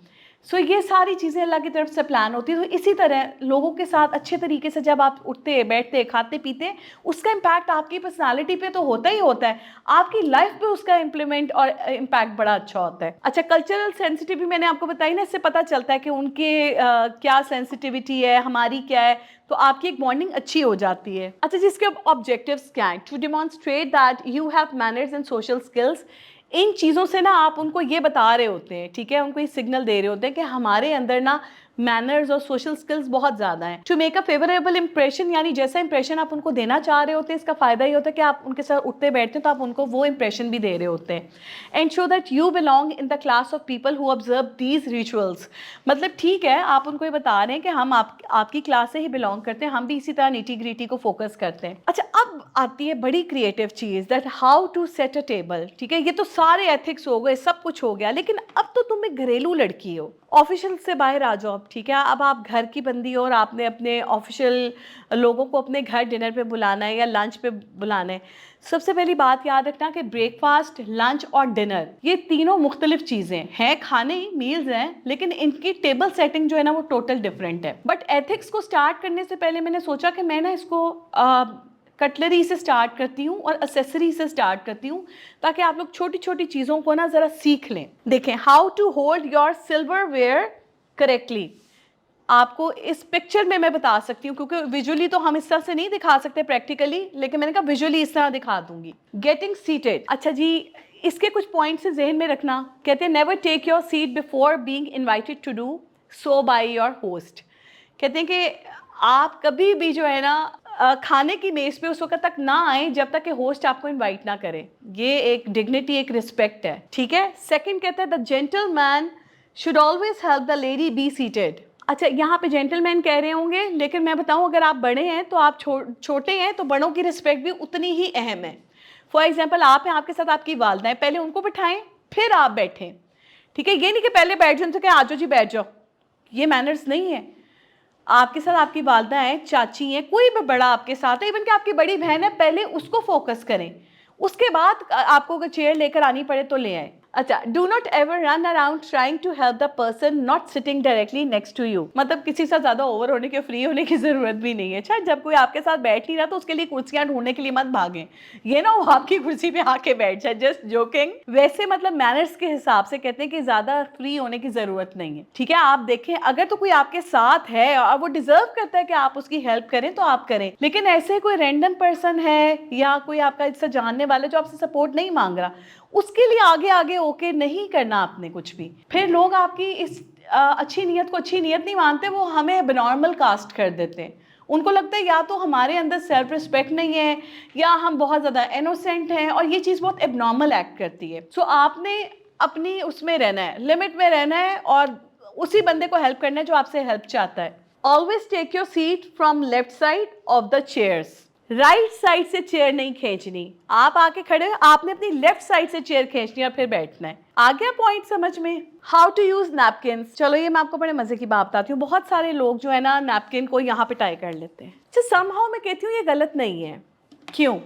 सो ये सारी चीज़ें अल्लाह की तरफ से प्लान होती है। तो इसी तरह लोगों के साथ अच्छे तरीके से जब आप उठते बैठते खाते पीते, उसका इम्पैक्ट आपकी पर्सनालिटी पे तो होता ही होता है, आपकी लाइफ पे उसका इम्प्लीमेंट और इम्पैक्ट बड़ा अच्छा होता है। अच्छा, कल्चरल सेंसिटिविटी मैंने आपको बताई ना, इससे पता चलता है कि उनके क्या सेंसिटिविटी है, हमारी क्या है, तो आपकी एक बॉन्डिंग अच्छी हो जाती है। अच्छा, जिसके ऑब्जेक्टिव्स क्या हैं? To demonstrate that you have manners and social skills. इन चीज़ों से ना आप उनको ये बता रहे होते हैं, ठीक है, उनको ये सिग्नल दे रहे होते हैं कि हमारे अंदर ना मैनर्स और सोशल स्किल्स बहुत ज़्यादा हैं। To make a favourable impression, यानी जैसा इंप्रेशन आप उनको देना चाह रहे होते हैं, इसका फ़ायदा ये होता है कि आप उनके साथ उठते बैठते हैं तो आप उनको वो इंप्रेशन भी दे रहे होते हैं। And show that you belong in the class of people who observe these rituals. मतलब ठीक है, आप उनको ये बता रहे हैं कि हम आपकी क्लास से ही बिलोंग करते हैं, हम भी इसी तरह नीटी ग्रीटी को फोकस करते हैं। अच्छा, अब आती है बड़ी क्रिएटिव चीज़, that how to set a table. ठीक है, ये तो सारे एथिक्स हो गए, सब कुछ हो गया, लेकिन अब तो तुम एक घरेलू लड़की हो, ऑफिशियल से बाहर आ जाओ। ठीक है, अब आप घर की बंदी हो और आपने अपने ऑफिशियल लोगों को अपने घर डिनर पे बुलाना है या लंच पे बुलाना है। सबसे पहली बात याद रखना कि ब्रेकफास्ट, लंच और डिनर ये तीनों मुख्तलिफ चीज़ें हैं, खाने मील्स हैं, लेकिन इनकी टेबल सेटिंग जो है ना वो टोटल डिफरेंट है। बट एथिक्स को स्टार्ट करने से पहले मैंने सोचा कि मैं ना इसको कटलरी से स्टार्ट करती हूँ और एसेसरी से स्टार्ट करती हूँ, ताकि आप लोग छोटी छोटी चीज़ों को ना ज़रा सीख लें। देखें, how to hold your silverware correctly. आपको इस पिक्चर में मैं बता सकती हूँ, क्योंकि विजुअली तो हम इस तरह से नहीं दिखा सकते प्रैक्टिकली, लेकिन मैंने कहा विजुअली इस तरह दिखा दूंगी। Getting seated. अच्छा जी, इसके कुछ पॉइंट्स से जहन में रखना। कहते हैं never take your seat before being invited to do so by your host. कहते हैं कि आप कभी भी जो है ना खाने की मेज़ पे उस वक्त तक ना आए जब तक कि होस्ट आपको इनवाइट ना करे। ये एक डिग्निटी, एक रिस्पेक्ट है। ठीक है। सेकंड कहता है the gentleman should always help the lady be seated. अच्छा, यहाँ पे जेंटलमैन कह रहे होंगे, लेकिन मैं बताऊँ अगर आप बड़े हैं तो आप छोटे हैं तो बड़ों की रिस्पेक्ट भी उतनी ही अहम है। फॉर एग्जाम्पल, आप हैं, आपके साथ आपकी वालदा है, पहले उनको बिठाएं फिर आप बैठें। ठीक है, ये नहीं कि पहले बैठ जाओ तो क्या आज जी बैठ जाओ, ये मैनर्स नहीं है। आपके साथ आपकी वालदा है, चाची है, कोई भी बड़ा आपके साथ है, इवन कि आपकी बड़ी बहन है, पहले उसको फोकस करें, उसके बाद आपको अगर चेयर लेकर आनी पड़े तो ले आए। अच्छा, do not ever run around trying to help the person not sitting directly next to you. मतलब किसी से ज़्यादा ओवर होने के, फ्री होने की ज़रूरत भी नहीं है। अच्छा, जब कोई आपके साथ बैठ नहीं रहा तो उसके लिए कुर्सियाँ ढूंढने के लिए मत भागें, ये ना वो आपकी कुर्सी पे आके बैठ जाए। Just joking. वैसे मतलब मैनर्स के हिसाब से कहते हैं कि ज़्यादा फ्री होने की ज़रूरत नहीं है। ठीक है, आप देखें अगर तो कोई आपके साथ है और वो डिजर्व करता है कि आप उसकी हेल्प करें तो आप करें, लेकिन ऐसे कोई रैंडम पर्सन है या कोई आपका इससे जानने वाला जो आपसे सपोर्ट नहीं मांग रहा, उसके लिए आगे आगे ओके नहीं करना आपने कुछ भी। फिर लोग आपकी इस अच्छी नीयत को अच्छी नीयत नहीं मानते, वो हमें एबनॉर्मल कास्ट कर देते हैं। उनको लगता है या तो हमारे अंदर सेल्फ रिस्पेक्ट नहीं है या हम बहुत ज़्यादा इनोसेंट हैं, और ये चीज़ बहुत एबनॉर्मल एक्ट करती है। सो आपने अपनी उसमें रहना है, लिमिट में रहना है, और उसी बंदे को हेल्प करना है जो आपसे हेल्प चाहता है। Always take your seat from left side of the chairs. Right side से चेयर नहीं खींचनी। आप आके खड़े हो, आपने अपनी लेफ्ट साइड से चेयर खींचनी और फिर बैठना है। आ गया पॉइंट समझ में? How to use napkin. चलो ये मैं आपको बड़े मजे की बात बताती हूँ। बहुत सारे लोग जो है ना नैपकिन को यहाँ पे टाई कर लेते हैं। अच्छा, समहाउ मैं कहती हूँ ये गलत नहीं है। क्यों?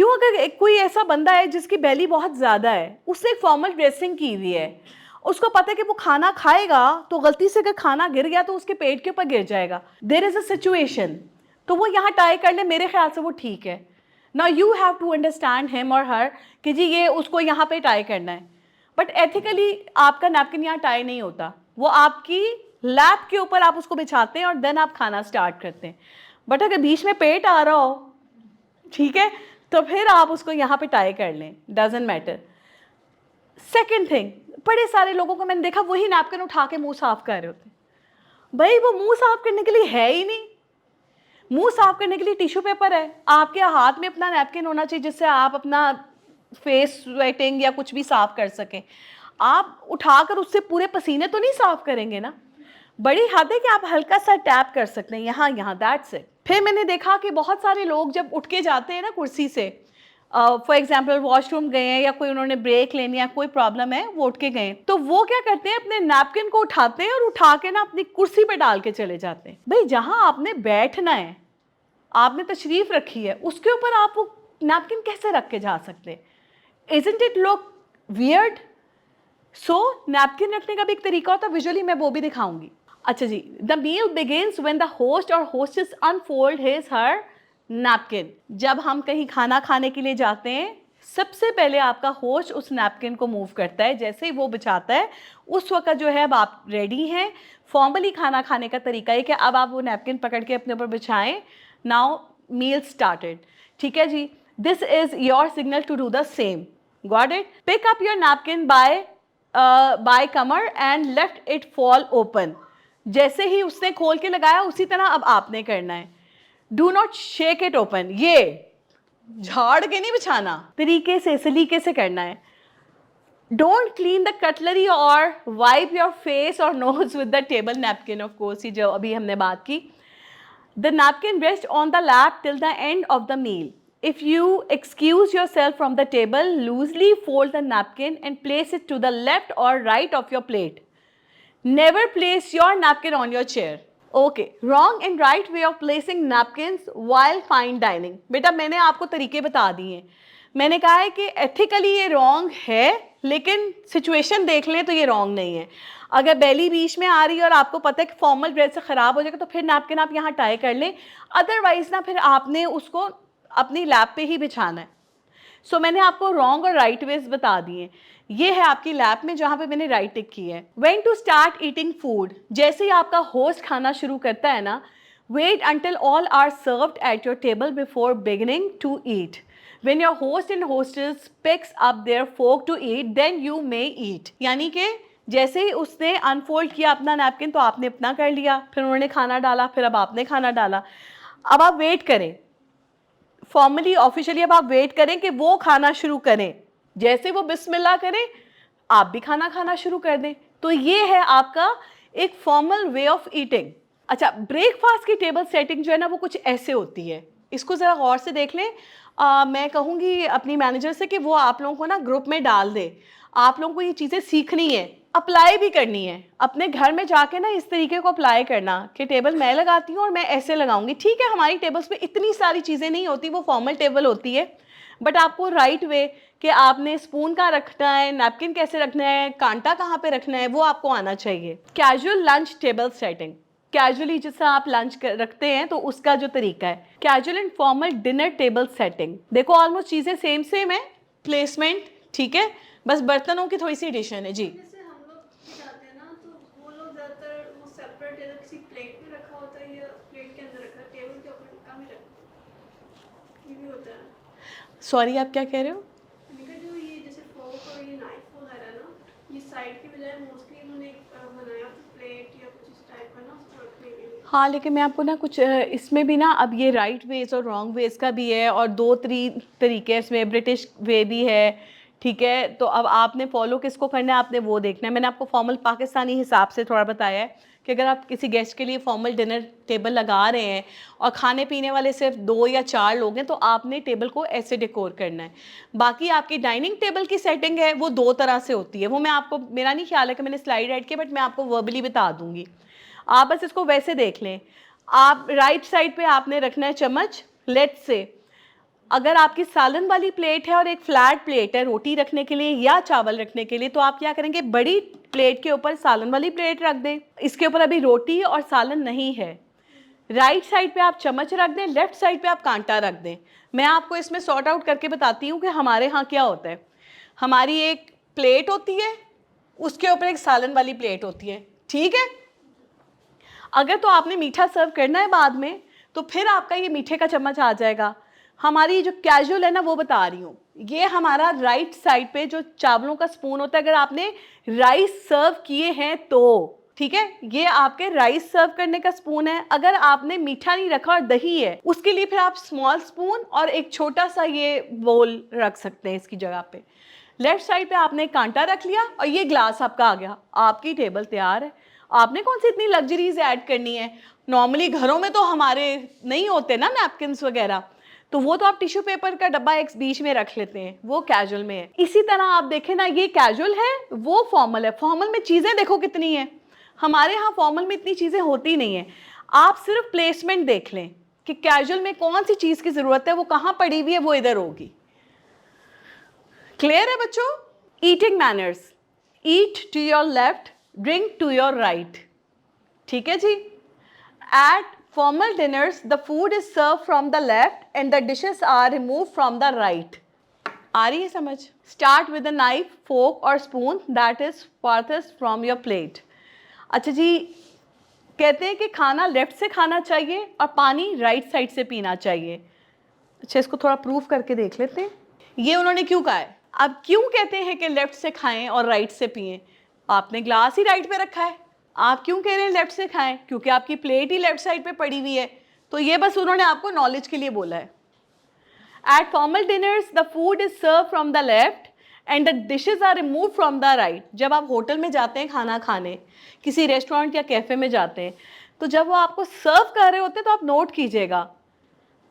अगर कोई ऐसा बंदा है जिसकी बेली बहुत ज़्यादा है, उसने एक फॉर्मल ड्रेसिंग की हुई है, उसको पता है कि वो खाना खाएगा तो गलती से अगर खाना गिर गया तो उसके पेट के ऊपर गिर जाएगा, देयर इज़ अ सिचुएशन, तो वो यहाँ टाई कर ले, मेरे ख्याल से वो ठीक है। Now you have to understand him or her कि जी ये उसको यहाँ पे टाई करना है, बट एथिकली आपका नैपकिन यहाँ टाई नहीं होता, वो आपकी लैप के ऊपर आप उसको बिछाते हैं और देन आप खाना स्टार्ट करते हैं। बट अगर बीच में पेट आ रहा हो, ठीक है, तो फिर आप उसको यहाँ पे टाई कर लें, डजेंट मैटर। सेकेंड थिंग, बड़े सारे लोगों को मैंने देखा वही नैपकिन उठा के मुंह साफ कर रहे होते। भाई वो मुंह साफ करने के लिए है ही नहीं। मुंह साफ करने के लिए टिश्यू पेपर है, आपके हाथ में अपना नैपकिन होना चाहिए जिससे आप अपना फेस स्वेटिंग या कुछ भी साफ कर सकें। आप उठाकर उससे पूरे पसीने तो नहीं साफ करेंगे ना। बड़ी हद है कि आप हल्का सा टैप कर सकते हैं यहाँ, दैट्स इट। फिर मैंने देखा कि बहुत सारे लोग जब उठ के जाते हैं ना कुर्सी से, फॉर एग्जाम्पल वॉशरूम गए हैं या कोई उन्होंने ब्रेक लेनी है, कोई प्रॉब्लम है, वो उठ के गए, तो वो क्या करते हैं, अपने नैपकिन को उठाते हैं और उठा के ना अपनी कुर्सी पे डाल के चले जाते हैं। भाई जहां आपने बैठना है, आपने तशरीफ रखी है, उसके ऊपर आप वो नैपकिन कैसे रख के जा सकते हैं? Isn't it look weird? So napkin रखने का भी एक तरीका होता है, विजुअली मैं वो भी दिखाऊंगी। अच्छा जी, the meal begins when the host और hostess unfold his her napkin. जब हम कहीं खाना खाने के लिए जाते हैं, सबसे पहले आपका होस्ट उस नैपकिन को मूव करता है। जैसे ही वो बिछाता है, उस वक्त जो है अब आप रेडी हैं। फॉर्मली खाना खाने का तरीका है कि अब आप वो नैपकिन पकड़ के अपने ऊपर बिछाएं। नाउ मील स्टार्टेड, ठीक है जी, this is your signal to do the same. Got it? Pick up your napkin by corner and left it fall open. जैसे ही उसने खोल के लगाया, उसी तरह अब आपने करना है। Do not shake it open, ये झाड़ के नहीं बिछाना, तरीके से सलीके से करना है। Don't clean the cutlery or wipe your face or nose with the table napkin. Of course, ये जो अभी हमने बात की। The napkin rests on the lap till the end of the meal. If you excuse yourself from the table, loosely fold the napkin and place it to the left or right of your plate. Never place your napkin on your chair. Okay, wrong and right way of placing napkins while fine dining. बेटा मैंने आपको तरीके बता दिए हैं। मैंने कहा है कि एथिकली ये रॉन्ग है, लेकिन सिचुएशन देख लें तो ये रॉन्ग नहीं है। अगर बेली बीच में आ रही है और आपको पता है कि फॉर्मल ड्रेस से ख़राब हो जाएगा, तो फिर नैपकिन आप यहाँ टाई कर लें। अदरवाइज ना फिर आपने उसको अपनी लैप पे ही बिछाना है। सो मैंने आपको रॉन्ग और राइट वेज बता दिए। ये है आपकी लैप में जहाँ पे मैंने राइट टिक की है। When to start eating food, जैसे ही आपका होस्ट खाना शुरू करता है ना, wait until all are served at your table before beginning to eat. When your host and hostess picks up their fork to eat, then you may eat. यानी कि जैसे ही उसने अनफोल्ड किया अपना नैपकिन, तो आपने अपना कर लिया, फिर उन्होंने खाना डाला, फिर अब आपने खाना डाला। अब आप वेट करें, फॉर्मली ऑफिशियली अब आप वेट करें कि वो खाना शुरू करें। जैसे वो बिस्मिल्लाह करें, आप भी खाना खाना शुरू कर दें। तो ये है आपका एक फॉर्मल वे ऑफ ईटिंग। अच्छा, ब्रेकफास्ट की टेबल सेटिंग जो है ना, वो कुछ ऐसे होती है। इसको ज़रा गौर से देख लें। मैं कहूँगी अपनी मैनेजर से कि वो आप लोगों को ना ग्रुप में डाल दे। आप लोगों को ये चीज़ें सीखनी है, अप्लाई भी करनी है। अपने घर में जाके ना इस तरीके को अप्लाई करना कि टेबल मैं लगाती हूँ और मैं ऐसे लगाऊंगी। ठीक है, हमारी टेबल्स पे इतनी सारी चीज़ें नहीं होती, वो फॉर्मल टेबल होती है, बट आपको राइट वे कि आपने स्पून कहाँ रखना है, नैपकिन कैसे रखना है, कांटा कहाँ पे रखना है, वो आपको आना चाहिए। Casual lunch table setting, casually जिससे आप लंच रखते हैं तो उसका जो तरीका है। Casual and formal dinner table setting, देखो ऑलमोस्ट चीज़ें सेम सेम है, प्लेसमेंट ठीक है, बस बर्तनों की थोड़ी सी एडिशन है जी। जैसे हम लोग जाते हैं ना, तो वो लोग ज़्यादातर वो सेपरेट या किसी प्लेट में रखा होता है या प्लेट के अंदर रखा है, टेबल के ऊपर कम ही रखा, ये भी होता है। सॉरी, आप क्या कह रहे हो? मैंने कहा जो ये हाँ, लेकिन मैं आपको ना कुछ इसमें भी ना, अब ये राइट वेज और रॉन्ग वेज का भी है, और दो तरीके हैं इसमें, ब्रिटिश वे भी है, ठीक है। तो अब आपने फॉलो किसको करना है, आपने वो देखना है। मैंने आपको फॉर्मल पाकिस्तानी हिसाब से थोड़ा बताया है कि अगर आप किसी गेस्ट के लिए फॉर्मल डिनर टेबल लगा रहे हैं और खाने पीने वाले सिर्फ 2 या 4 लोग हैं, तो आपने टेबल को ऐसे डेकोर करना है। बाकी आपकी डाइनिंग टेबल की सेटिंग है वो 2 तरह से होती है, वो मैं आपको, मेरा नहीं ख्याल है कि मैंने स्लाइड ऐड की, बट मैं आपको वर्बली बता दूंगी, आप बस इसको वैसे देख लें। आप राइट साइड पे आपने रखना है चम्मच। लेट्स से अगर आपकी सालन वाली प्लेट है और एक फ्लैट प्लेट है रोटी रखने के लिए या चावल रखने के लिए, तो आप क्या करेंगे, बड़ी प्लेट के ऊपर सालन वाली प्लेट रख दें, इसके ऊपर अभी रोटी और सालन नहीं है। राइट साइड पे आप चम्मच रख दें, लेफ्ट साइड पे आप कांटा रख दें। मैं आपको इसमें सॉर्ट आउट करके बताती हूँ कि हमारे यहाँ क्या होता है। हमारी एक प्लेट होती है, उसके ऊपर एक सालन वाली प्लेट होती है, ठीक है। अगर तो आपने मीठा सर्व करना है बाद में, तो फिर आपका ये मीठे का चम्मच आ जाएगा। हमारी जो कैजुअल है ना, वो बता रही हूँ, ये हमारा राइट साइड पे जो चावलों का स्पून होता है, अगर आपने राइस सर्व किए हैं तो, ठीक है, ये आपके राइस सर्व करने का स्पून है। अगर आपने मीठा नहीं रखा और दही है, उसके लिए फिर आप स्मॉल स्पून और एक छोटा सा ये बोल रख सकते हैं इसकी जगह पे। लेफ्ट साइड पे आपने कांटा रख लिया और ये ग्लास आपका आ गया, आपकी टेबल तैयार है। आपने कौन सी इतनी लग्जरीज ऐड करनी है। नॉर्मली घरों में तो हमारे नहीं होते ना नैपकिन्स वगैरह, तो वो तो आप टिश्यू पेपर का डब्बा एक बीच में रख लेते हैं, वो कैजुअल में है। इसी तरह आप देखें ना, ये कैजुअल है, वो फॉर्मल है। फॉर्मल में चीज़ें देखो कितनी है, हमारे यहाँ फॉर्मल में इतनी चीज़ें होती नहीं है। आप सिर्फ प्लेसमेंट देख लें कि कैजुअल में कौन सी चीज़ की ज़रूरत है, वो कहाँ पड़ी हुई है, वो इधर होगी। क्लियर है बच्चों। Eating manners, eat to your left, drink to your right, ठीक है जी। At formal dinners the food is serve from the left and the dishes are remove from the right. आ रही है समझ। Start with the knife, fork और spoon that is farthest from your plate. अच्छा जी, कहते हैं कि खाना लेफ्ट से खाना चाहिए और पानी राइट साइड से पीना चाहिए। अच्छा, इसको थोड़ा प्रूफ करके देख लेते हैं, ये उन्होंने क्यों कहा है। अब क्यों कहते हैं कि लेफ्ट से खाएं और राइट से पिएं, आपने ग्लास ही राइट पे रखा है, आप क्यों कह रहे हैं लेफ्ट से खाएं, क्योंकि आपकी प्लेट ही लेफ्ट साइड पे पड़ी हुई है। तो ये बस उन्होंने आपको नॉलेज के लिए बोला है। At formal dinners the food is serve from the left and the dishes are remove from the right. जब आप होटल में जाते हैं खाना खाने, किसी रेस्टोरेंट या कैफे में जाते हैं, तो जब वो आपको सर्व कर रहे होते हैं, तो आप नोट कीजिएगा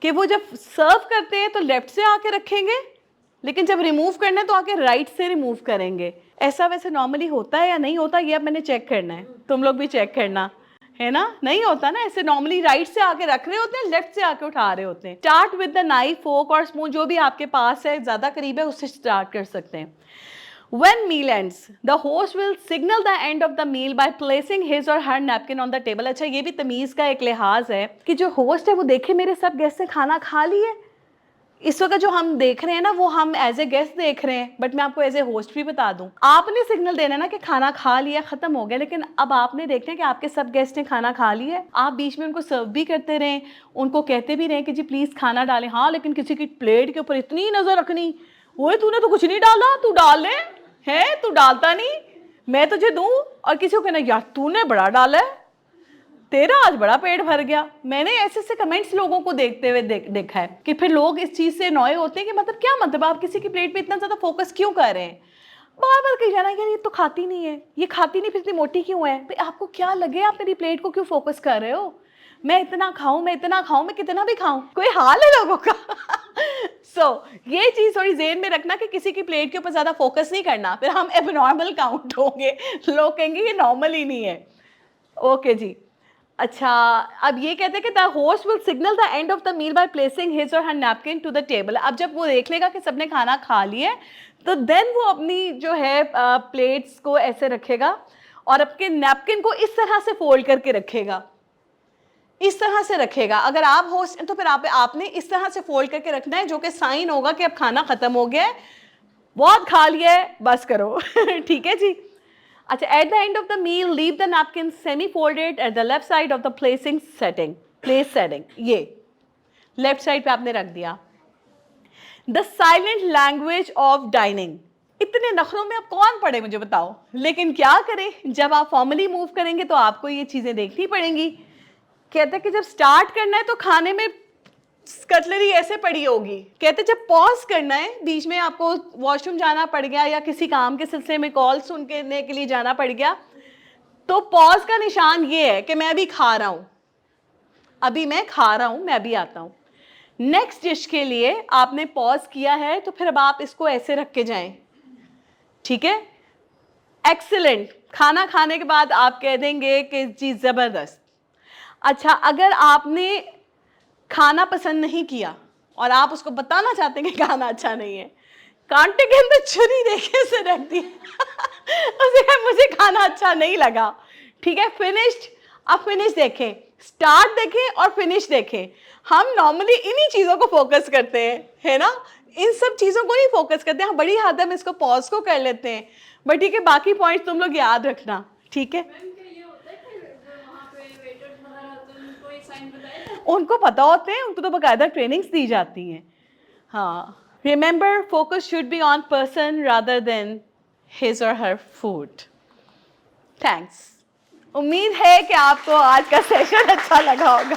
कि वो जब सर्व करते हैं तो लेफ्ट से आके रखेंगे, लेकिन जब रिमूव करना है तो आके राइट से रिमूव करेंगे। ऐसा वैसे नॉर्मली होता है या नहीं होता, ये अब मैंने चेक करना है, तुम लोग भी चेक करना है ना। नहीं होता ना, ऐसे नॉर्मली राइट से आके रख रहे होते हैं, लेफ्ट से आके उठा रहे होते हैं। Start with the knife, fork और स्पून, जो भी आपके पास है, ज़्यादा करीब है, उससे स्टार्ट कर सकते हैं। When meal ends, the host will signal the end of the meal by placing his or her napkin on the table। अच्छा, ये भी तमीज़ का एक लिहाज है कि जो होस्ट है वो देखे मेरे सब गेस्ट ने खाना खा लिए। इस वक्त जो हम देख रहे हैं ना, वो हम एज ए गेस्ट देख रहे हैं, बट मैं आपको एज ए होस्ट भी बता दूं, आपने सिग्नल देना ना कि खाना खा लिया, खत्म हो गया, लेकिन अब आपने देखना है कि आपके सब गेस्ट ने खाना खा लिया। आप बीच में उनको सर्व भी करते रहें, उनको कहते भी रहें कि जी प्लीज़ खाना डालें। हाँ, लेकिन किसी की प्लेट के ऊपर इतनी नज़र रखनी, ओए तूने तो कुछ नहीं डाला, तू डाल ले, है तू डालता नहीं, मैं तुझे दूँ, और किसी को कहना यार तूने बड़ा डाला है, तेरा आज बड़ा पेट भर गया। मैंने ऐसे ऐसे कमेंट्स लोगों को देखते हुए देखा है कि फिर लोग इस चीज़ से नॉय होते हैं कि मतलब क्या मतलब, आप किसी की प्लेट पे इतना ज़्यादा फोकस क्यों कर रहे हैं। बार बार कही जाना यार ये तो खाती नहीं है, ये खाती नहीं, फिर इतनी मोटी क्यों है। भाई आपको क्या लगे, आप मेरी प्लेट को क्यों फोकस कर रहे हो। मैं इतना खाऊं, मैं इतना खाऊं, मैं कितना भी खाऊं, कोई हाल है लोगों का। ये चीज़ थोड़ी जेहन में रखना कि किसी की प्लेट के ऊपर ज़्यादा फोकस नहीं करना, फिर हम एबनॉर्मल काउंट होंगे, लोग कहेंगे ये नॉर्मल ही नहीं है। ओके जी। अच्छा, अब ये कहते हैं कि the host will signal the end of the meal by placing his or her napkin to the table. अब जब वो देख लेगा कि सबने खाना खा लिया, तो देन वो अपनी जो है प्लेट्स को ऐसे रखेगा और अपने नैपकिन को इस तरह से फोल्ड करके रखेगा, इस तरह से रखेगा। अगर आप होस्ट हैं तो फिर आपने इस तरह से फोल्ड करके रखना है, जो कि साइन होगा कि अब खाना खत्म हो गया है, बहुत खा लिया है, बस करो। ठीक है जी। अच्छा, at the end of the meal leave the napkin semi folded at the left side of the place setting. ये लेफ्ट साइड पे आपने रख दिया। The silent language of dining. इतने नखरों में अब कौन पढ़े मुझे बताओ, लेकिन क्या करें, जब आप फॉर्मली मूव करेंगे तो आपको ये चीज़ें देखनी पड़ेंगी। कहते हैं कि जब स्टार्ट करना है तो खाने में कटलरी ऐसे पड़ी होगी। कहते जब पॉज करना है, बीच में आपको वॉशरूम जाना पड़ गया या किसी काम के सिलसिले में कॉल सुनने के लिए जाना पड़ गया, तो पॉज का निशान ये है कि मैं अभी खा रहा हूं, अभी मैं खा रहा हूं, मैं अभी आता हूं। नेक्स्ट डिश के लिए आपने पॉज किया है, तो फिर अब आप इसको ऐसे रख के जाएं, ठीक है? एक्सीलेंट। खाना खाने के बाद आप कह देंगे कि जी ज़बरदस्त। अच्छा, अगर आपने खाना पसंद नहीं किया और आप उसको बताना चाहते हैं कि खाना अच्छा नहीं है, कांटे के अंदर छुरी देके से रख दी उसे कहा मुझे खाना अच्छा नहीं लगा, ठीक है? फिनिश्ड। अब फिनिश देखें, स्टार्ट देखें और फिनिश देखें। हम नॉर्मली इन्हीं चीज़ों को फोकस करते हैं, है ना? इन सब चीज़ों को नहीं फोकस करते हैं, हम बड़ी हद में इसको पॉज को कर लेते हैं। बट ठीक है, बाकी पॉइंट्स तुम लोग याद रखना, ठीक है? मैम क्या ये होता है कि जो वहाँ पे वेटर्स वगैरह होते हैं उनको एक साइन बताया था? उनको पता होते हैं, उनको तो बाकायदा ट्रेनिंग्स दी जाती हैं। हाँ, remember focus should be on person rather than his or her food. Thanks. उम्मीद है कि आपको आज का सेशन अच्छा लगा होगा।